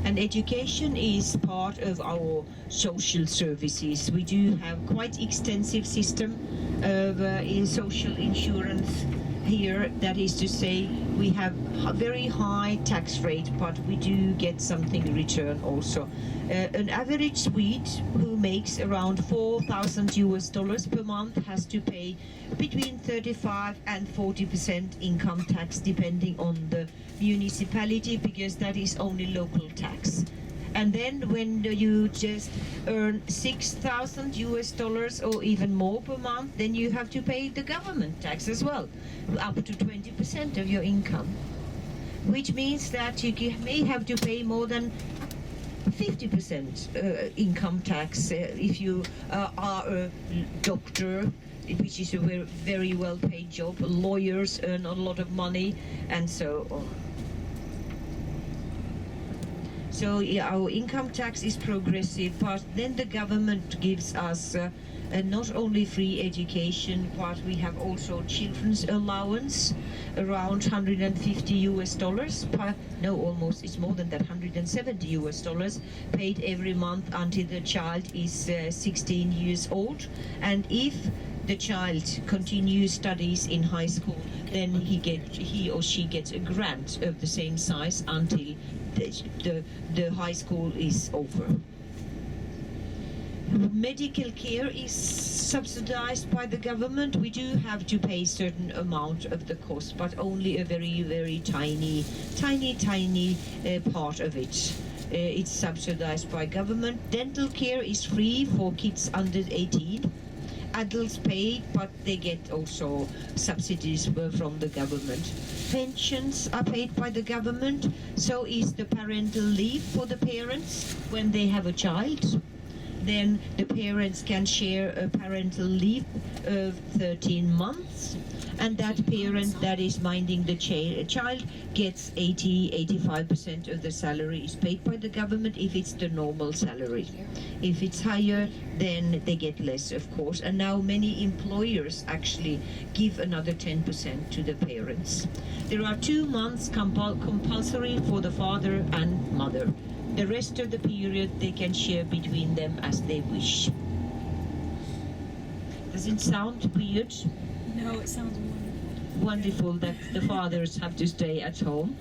And education is part of our social services. We do have quite extensive system of social insurance here. That is to say, we have a very high tax rate, but we do get something in return also. An average Swede who makes around $4,000 per month has to pay between 35 and 40% income tax, depending on the municipality, because that is only local tax. And then when you just earn $6,000 or even more per month, then you have to pay the government tax as well, up to 20% of your income, which means that you may have to pay more than 50% income tax if you are a doctor, which is a very well-paid job. Lawyers earn a lot of money, and so on. So yeah, our income tax is progressive, but then the government gives us not only free education, but we have also children's allowance, around $150 per, no, almost, it's more than that, $170 paid every month until the child is 16 years old. And if the child continues studies in high school, then he or she gets a grant of the same size until the high school is over. Medical care is subsidized by the government. We do have to pay certain amount of the cost, but only a very tiny part of it. It's subsidized by government. Dental care is free for kids under 18. Adults pay, but they get also subsidies from the government. Pensions are paid by the government. So is the parental leave for the parents when they have a child. Then the parents can share a parental leave of 13 months, and that parent that is minding the child gets 85% of the salary is paid by the government if it's the normal salary. If it's higher, then they get less, of course. And now many employers actually give another 10% to the parents. There are 2 months compulsory for the father and mother. The rest of the period they can share between them as they wish. Does it sound weird? No, it sounds wonderful. Wonderful that the fathers have to stay at home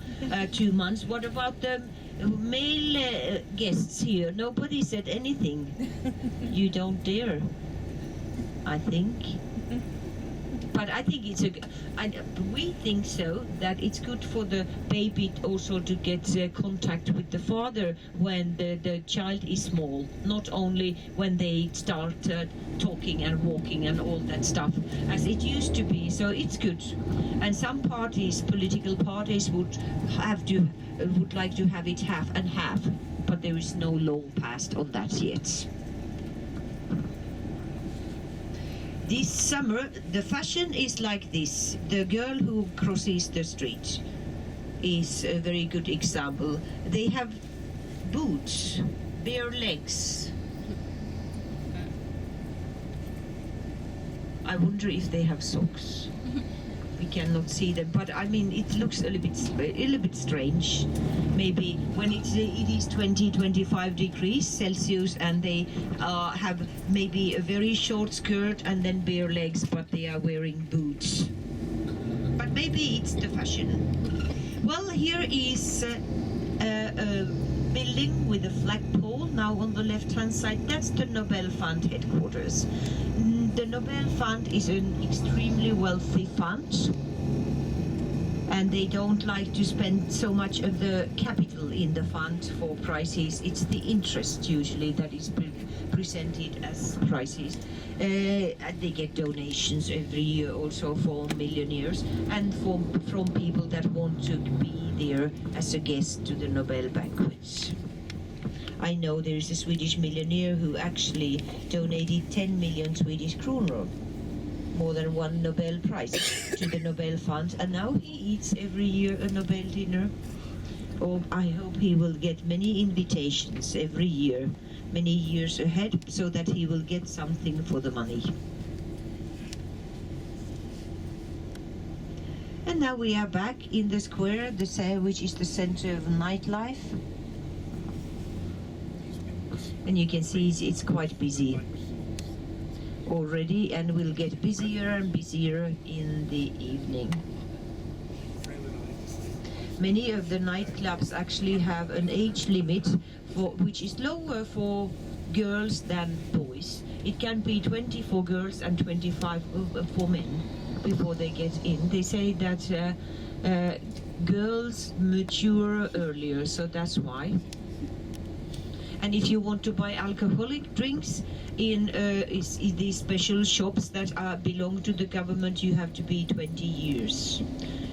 2 months. What about the male guests here? Nobody said anything. You don't dare, I think. But I think we think so, that it's good for the baby also to get contact with the father when the child is small, not only when they start talking and walking and all that stuff, as it used to be. So it's good. And some parties, political parties, would like to have it half and half, but there is no law passed on that yet. This summer, the fashion is like this: the girl who crosses the street. is a very good example. They have boots, bare legs. I wonder if they have socks. We cannot see them, but I mean it looks a little bit strange. Maybe when it is 20-25 degrees Celsius and they have maybe a very short skirt and then bare legs, but they are wearing boots. But maybe it's the fashion. Well, here is a building with a flagpole now on the left-hand side. That's the Nobel Fund headquarters. The Nobel Fund is an extremely wealthy fund, and they don't like to spend so much of the capital in the fund for prizes. It's the interest usually that is presented as prizes. And they get donations every year also for millionaires and from people that want to be there as a guest to the Nobel banquets. I know there is a Swedish millionaire who actually donated 10 million Swedish kronor, more than one Nobel Prize, to the Nobel Fund, and now he eats every year a Nobel dinner. Oh, I hope he will get many invitations every year, many years ahead, so that he will get something for the money. And now we are back in the square, which is the center of nightlife. And you can see it's quite busy already, and will get busier and busier in the evening. Many of the nightclubs actually have an age limit which is lower for girls than boys. It can be 20 for girls and 25 for men before they get in. They say that girls mature earlier, so that's why. And if you want to buy alcoholic drinks in these special shops that belong to the government, you have to be 20 years.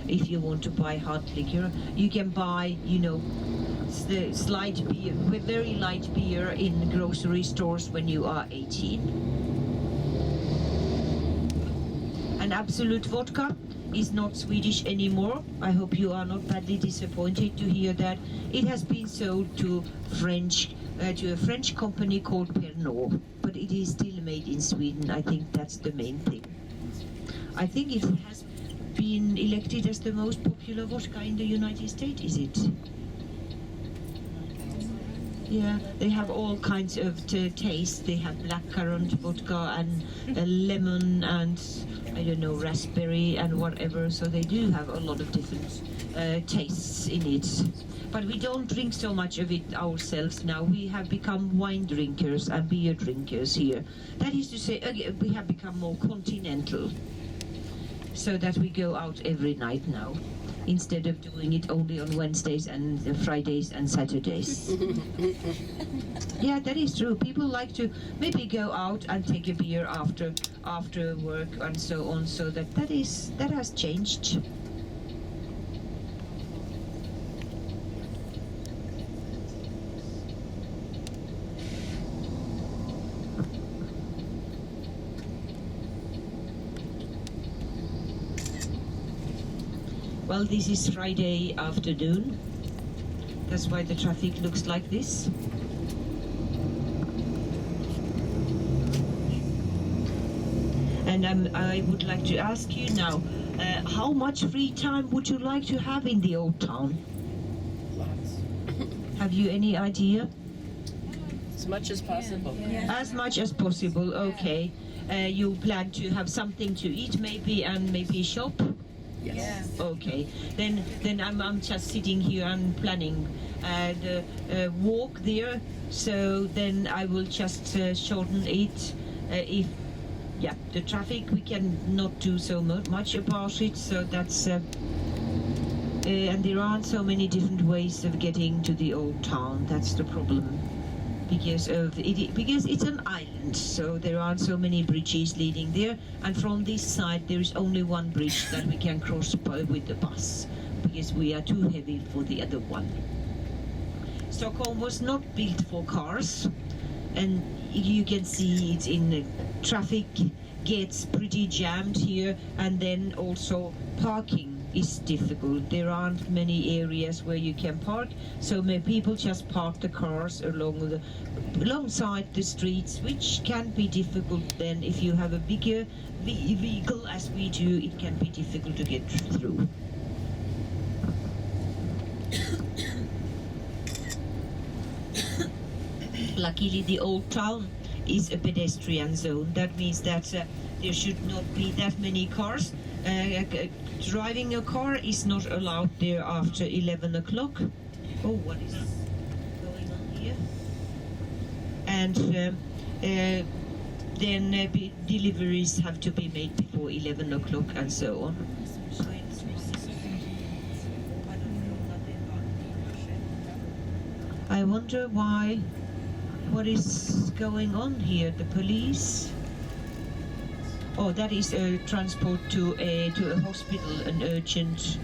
If you want to buy hard liquor, you can buy, you know, the slight beer, very light beer in grocery stores when you are 18. And Absolut vodka is not Swedish anymore. I hope you are not badly disappointed to hear that. It has been sold to a French company called Pernod, but it is still made in Sweden. I think that's the main thing. I think it has been elected as the most popular vodka in the United States, is it? Yeah, they have all kinds of tastes. They have blackcurrant vodka and lemon and I don't know, raspberry and whatever. So they do have a lot of different tastes in it. But we don't drink so much of it ourselves now. We have become wine drinkers and beer drinkers here. That is to say, we have become more continental, so that we go out every night now, instead of doing it only on Wednesdays and Fridays and Saturdays. Yeah, that is true. People like to maybe go out and take a beer after work and so on. So that has changed. Well, this is Friday afternoon. That's why the traffic looks like this. And I would like to ask you now, how much free time would you like to have in the old town? Lots. Have you any idea? As much as possible. Yeah. As much as possible, okay. You plan to have something to eat maybe, and maybe shop? Yes. Okay, then I'm just sitting here and planning the walk there. So then I will just shorten it. If the traffic, we can not do so much about it. So that's and there aren't so many different ways of getting to the old town. That's the problem. Because it's an island, so there aren't so many bridges leading there, and from this side there is only one bridge that we can cross with the bus, because we are too heavy for the other one. Stockholm was not built for cars, and you can see it in the traffic gets pretty jammed here, and then also parking is difficult. There aren't many areas where you can park, so people just park the cars alongside the streets, which can be difficult. Then if you have a bigger vehicle as we do, it can be difficult to get through. Luckily, the old town is a pedestrian zone. That means that there should not be that many cars. Driving a car is not allowed there after 11 o'clock. Oh, what is going on here? And then deliveries have to be made before 11 o'clock and so on. I wonder why. What is going on here? The police? Oh, that is a transport to a hospital, an urgent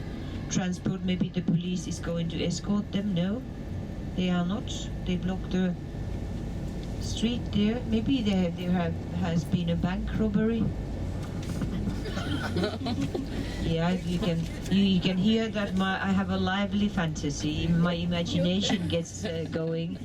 transport. Maybe the police is going to escort them. No, they are not. They block the street there. Maybe there has been a bank robbery. Yeah, you can hear that I have a lively fantasy. My imagination gets going.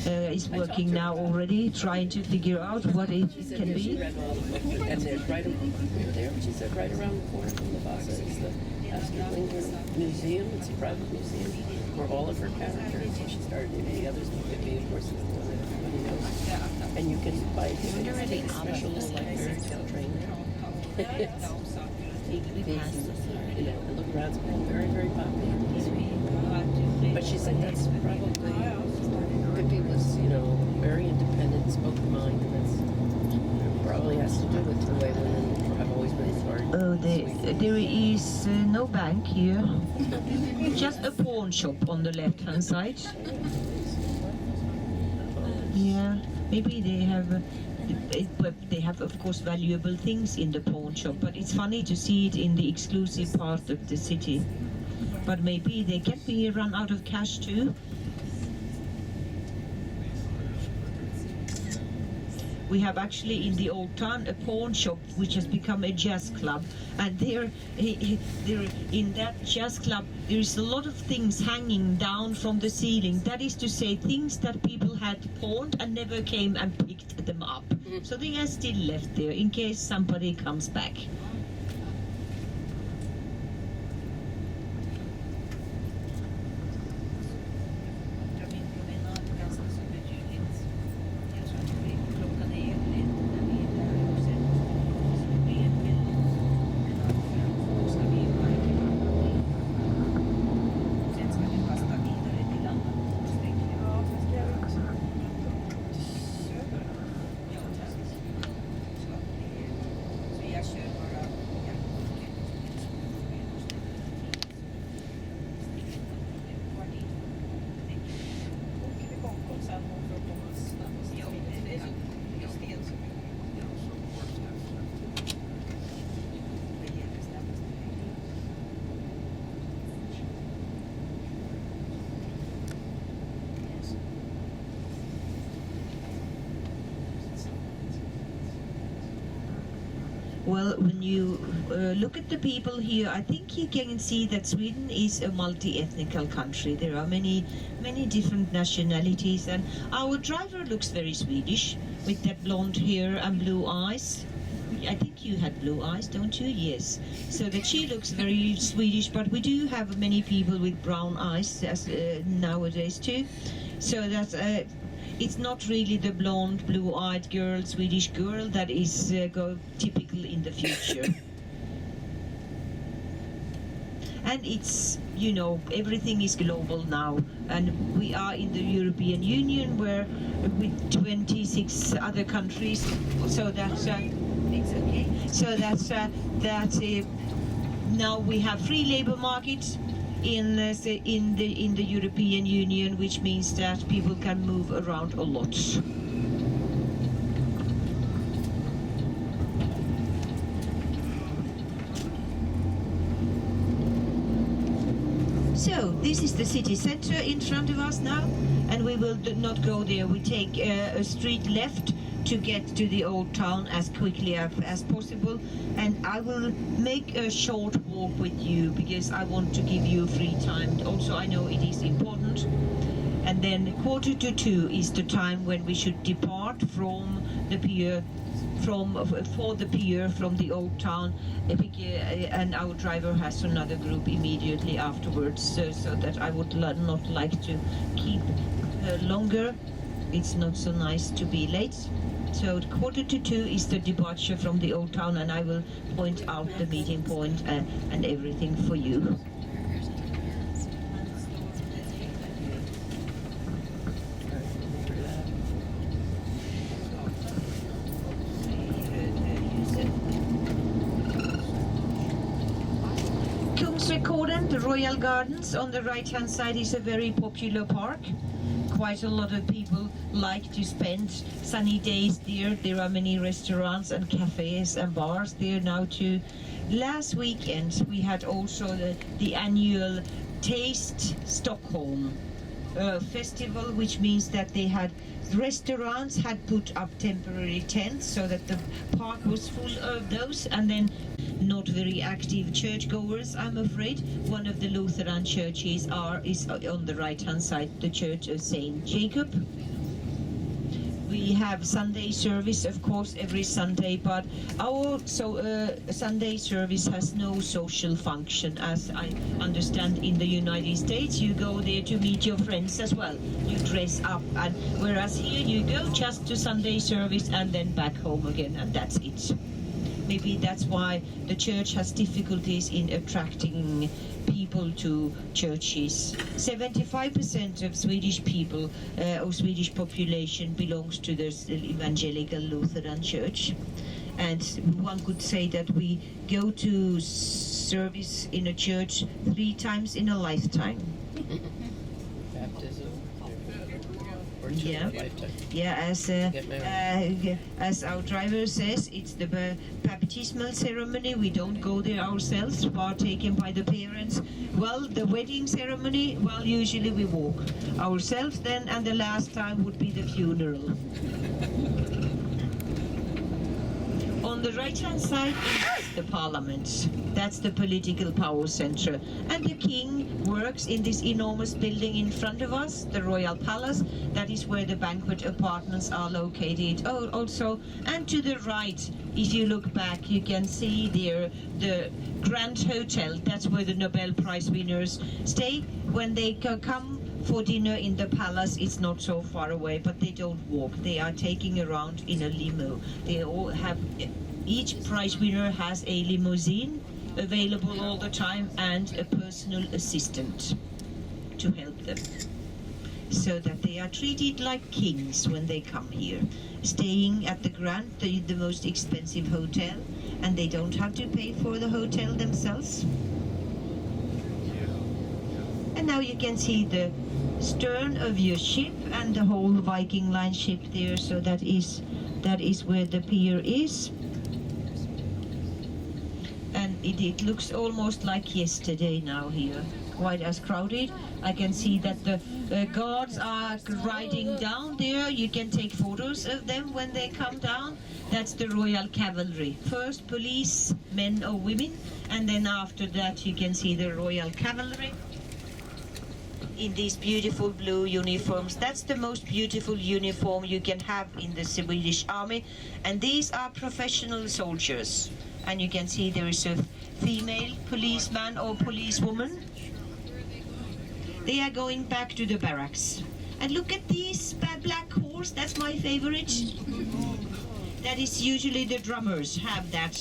Is working now already, trying to figure out what it can be. And there's right over there, she said, right around the corner from the Vasa is the Stadsgården Museum. It's a private museum where all of her characters, she started in the others, Pippi, of course, is the one that everybody knows. And you can buy a ticket to take a special little like fairy tale train there. And look around, it's been very, very popular. But she said that's probably, Pippi was, very independent, spoke her mind, and that's probably has to do with the way women have always been sorry. Oh, there is no bank here. Just a pawn shop on the left-hand side. Yeah, maybe they have of course valuable things in the pawn shop, but it's funny to see it in the exclusive part of the city. But maybe they can be run out of cash too. We have actually in the old town a pawn shop which has become a jazz club, and there in that jazz club there is a lot of things hanging down from the ceiling. That is to say, things that people had pawned and never came and picked them up. So they are still left there in case somebody comes back. Well, when you look at the people here, I think you can see that Sweden is a multi-ethnical country. There are many different nationalities, and our driver looks very Swedish with that blonde hair and blue eyes. I think you had blue eyes, don't you? Yes. So that she looks very Swedish, but we do have many people with brown eyes as, nowadays too. So that's it's not really the blonde, blue-eyed girl, Swedish girl that is typical in the future. And it's, everything is global now, and we are in the European Union where with 26 other countries, so that's it's okay. So that's now we have free labor markets in the European Union, which means that people can move around a lot. So this is the city center in front of us now, and we will not go there. We take a street left to get to the old town as quickly as possible, and I will make a short walk with you because I want to give you free time. Also, I know it is important. And then 1:45 is the time when we should depart from the pier, for the pier from the old town, and our driver has another group immediately afterwards, so that I would not like to keep longer. It's not so nice to be late. So 1:45 is the departure from the old town, and I will point out the meeting point and everything for you. The Royal Gardens on the right hand side is a very popular park. Quite a lot of people like to spend sunny days there. There are many restaurants and cafes and bars there now too. Last weekend we had also the annual Taste Stockholm festival, which means that they had restaurants had put up temporary tents so that the park was full of those, and then not very active churchgoers, I'm afraid. One of the Lutheran churches is on the right hand side, the Church of Saint Jacob. We have Sunday service, of course, every Sunday, but our Sunday service has no social function, as I understand in the United States. You go there to meet your friends as well. You dress up, and whereas here you go just to Sunday service and then back home again, and that's it. Maybe that's why the church has difficulties in attracting people to churches. 75% of Swedish people, or Swedish population, belongs to the Evangelical Lutheran Church. And one could say that we go to service in a church 3 times in a lifetime. Baptism. Yeah, as our driver says, it's the baptismal ceremony. We don't go there ourselves, partaken by the parents. Well, the wedding ceremony, well, usually we walk ourselves then, and the last time would be the funeral. On the right-hand side is the parliament. That's the political power center. And the king works in this enormous building in front of us, the Royal Palace. That is where the banquet apartments are located. Oh, also, and to the right, if you look back, you can see there the Grand Hotel. That's where the Nobel Prize winners stay when they come for dinner in the palace. It's not so far away, but they don't walk. They are taking around in a limo. They all have, each prize winner has a limousine available all the time and a personal assistant to help them, so that they are treated like kings when they come here, staying at the Grand, the most expensive hotel, and they don't have to pay for the hotel themselves. And now you can see the stern of your ship and the whole Viking Line ship there, so that is where the pier is. And it looks almost like yesterday now here, quite as crowded. I can see that the guards are riding down there. You can take photos of them when they come down. That's the Royal Cavalry. First police, men or women, and then after that you can see the Royal Cavalry in these beautiful blue uniforms. That's the most beautiful uniform you can have in the Swedish Army, and these are professional soldiers. And you can see there is a female policeman or policewoman. They are going back to the barracks. And look at this black horse, that's my favorite. That is usually the drummers have that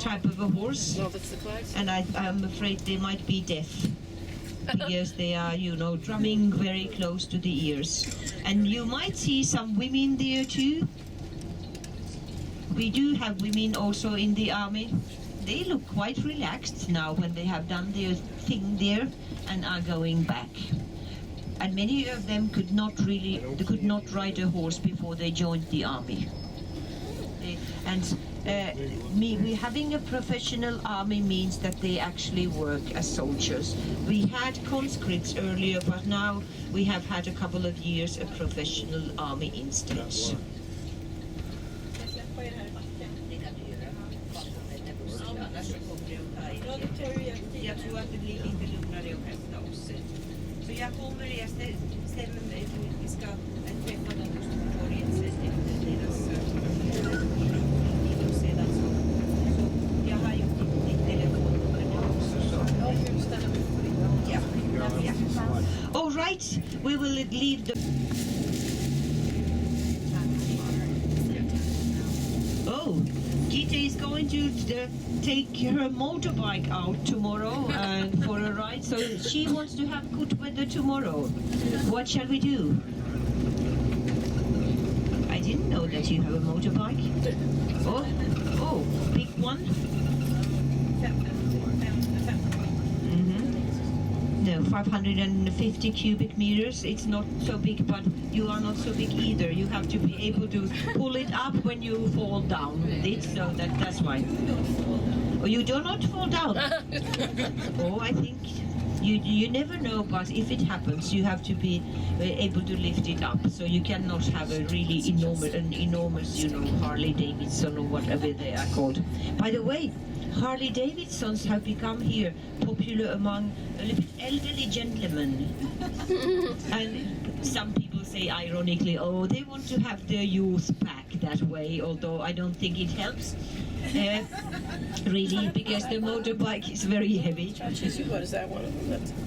type of a horse. Well, that's the class. And I'm afraid they might be deaf, because they are, drumming very close to the ears. And you might see some women there too. We do have women also in the army. They look quite relaxed now when they have done their thing there and are going back. And many of them could not ride a horse before they joined the army. Having a professional army means that they actually work as soldiers. We had conscripts earlier, but now we have had a couple of years of professional army instead. sen vi ska träffa dem på torget efter deras video sedan så jag har gjort ditt telefonnummer också. Ja. All right, we will leave the... Oh, Gita is going to take her motorbike out tomorrow for a ride. So she wants to have good weather tomorrow. What shall we do? I didn't know that you have a motorbike. Oh, big one? No, 550 cubic meters. It's not so big, but you are not so big either. You have to be able to pull it up when you fall down with it, so that's why. Oh, you do not fall down. Oh, I think you never know, but if it happens, you have to be able to lift it up. So you cannot have a really enormous, Harley Davidson or whatever they are called. By the way, Harley Davidsons have become here popular among a little bit elderly gentlemen. And some people say ironically, oh, they want to have their youth back that way, although I don't think it helps. Really, because the motorbike is very heavy.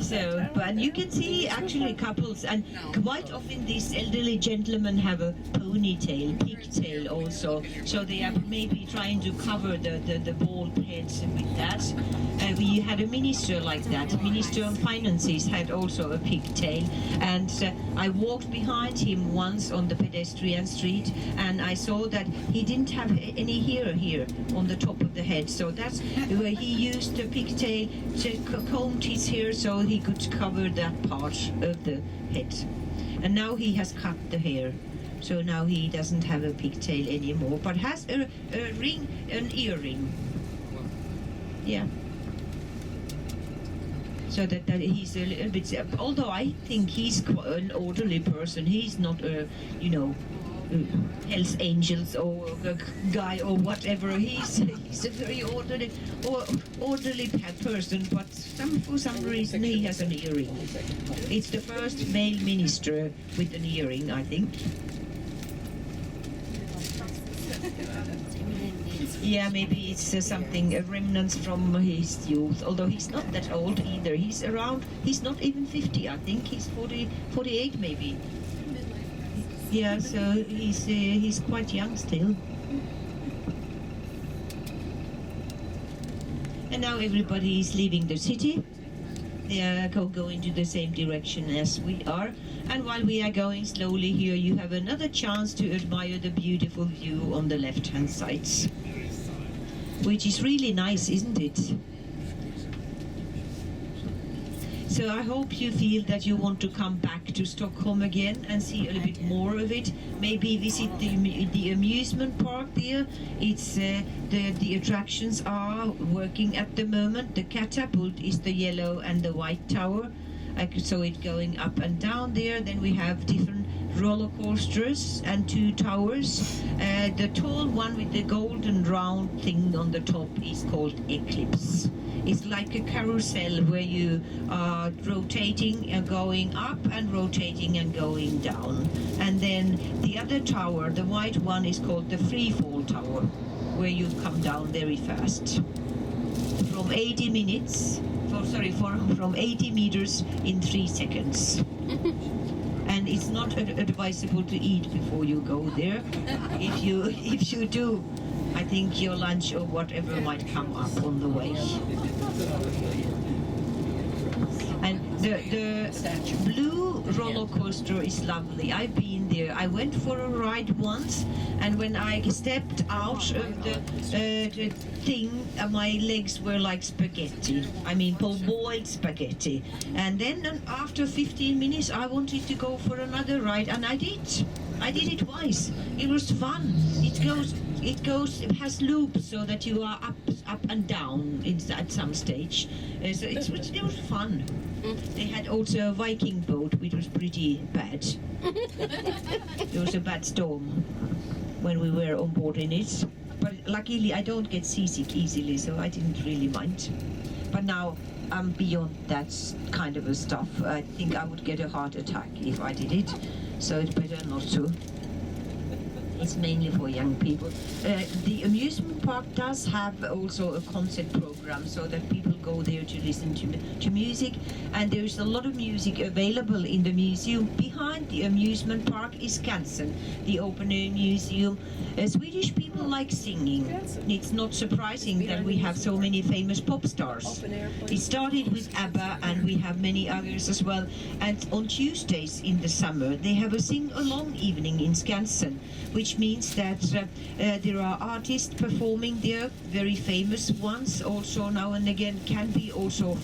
So, but you can see actually couples, and quite often these elderly gentlemen have a ponytail, pigtail also. So they are maybe trying to cover the bald heads with that. We had a minister like that. Minister of Finances had also a pigtail, and I walked behind him once on the pedestrian street, and I saw that he didn't have any hair here on the top of the head, so that's where he used the pigtail to comb his hair so he could cover that part of the head. And now he has cut the hair, so now he doesn't have a pigtail anymore, but has a ring, an earring. Yeah. So that he's a little bit, although I think he's an orderly person, he's not a, Hells Angels or a guy or whatever. He's a very orderly person, but for some reason he has an earring. It's the first male minister with an earring, I think. Yeah, maybe it's something, a remnants from his youth, although he's not that old either. He's not even 50, I think. He's 48 maybe. Yeah, so he's quite young still. And now everybody is leaving the city. They are going to the same direction as we are. And while we are going slowly here, you have another chance to admire the beautiful view on the left-hand side, which is really nice, isn't it? So I hope you feel that you want to come back to Stockholm again and see a little bit more of it. Maybe visit the amusement park there. It's the attractions are working at the moment. The catapult is the yellow and the white tower. So it's going up and down there. Then we have different roller coasters and 2 towers. The tall one with the golden round thing on the top is called Eclipse. It's like a carousel where you are rotating and going up and rotating and going down. And then the other tower, the white one, is called the free fall tower, where you come down very fast. From 80 meters in 3 seconds. And it's not advisable to eat before you go there. If you do, I think your lunch or whatever might come up on the way. And the blue roller coaster is lovely. I've been there. I went for a ride once, and when I stepped out of the thing, my legs were like spaghetti. I mean, boiled spaghetti. And then after 15 minutes, I wanted to go for another ride, and I did. I did it twice. It was fun. It has loops so that you are up and down at some stage. So it was fun. They had also a Viking boat, which was pretty bad. There was a bad storm when we were on board in it. But luckily I don't get seasick easily, so I didn't really mind. But now I'm beyond that kind of a stuff. I think I would get a heart attack if I did it, so it's better not to. It's mainly for young people. The amusement park does have also a concert program, so that people go there to listen to music, and there's a lot of music available in the museum. Behind the amusement park is Skansen, the open air museum. Swedish people like singing. It's not surprising that we have so many famous pop stars. It started with ABBA, and we have many others as well. And on Tuesdays in the summer, they have a sing-along evening in Skansen, which means that there are artists performing there, very famous ones, also now and again, can be also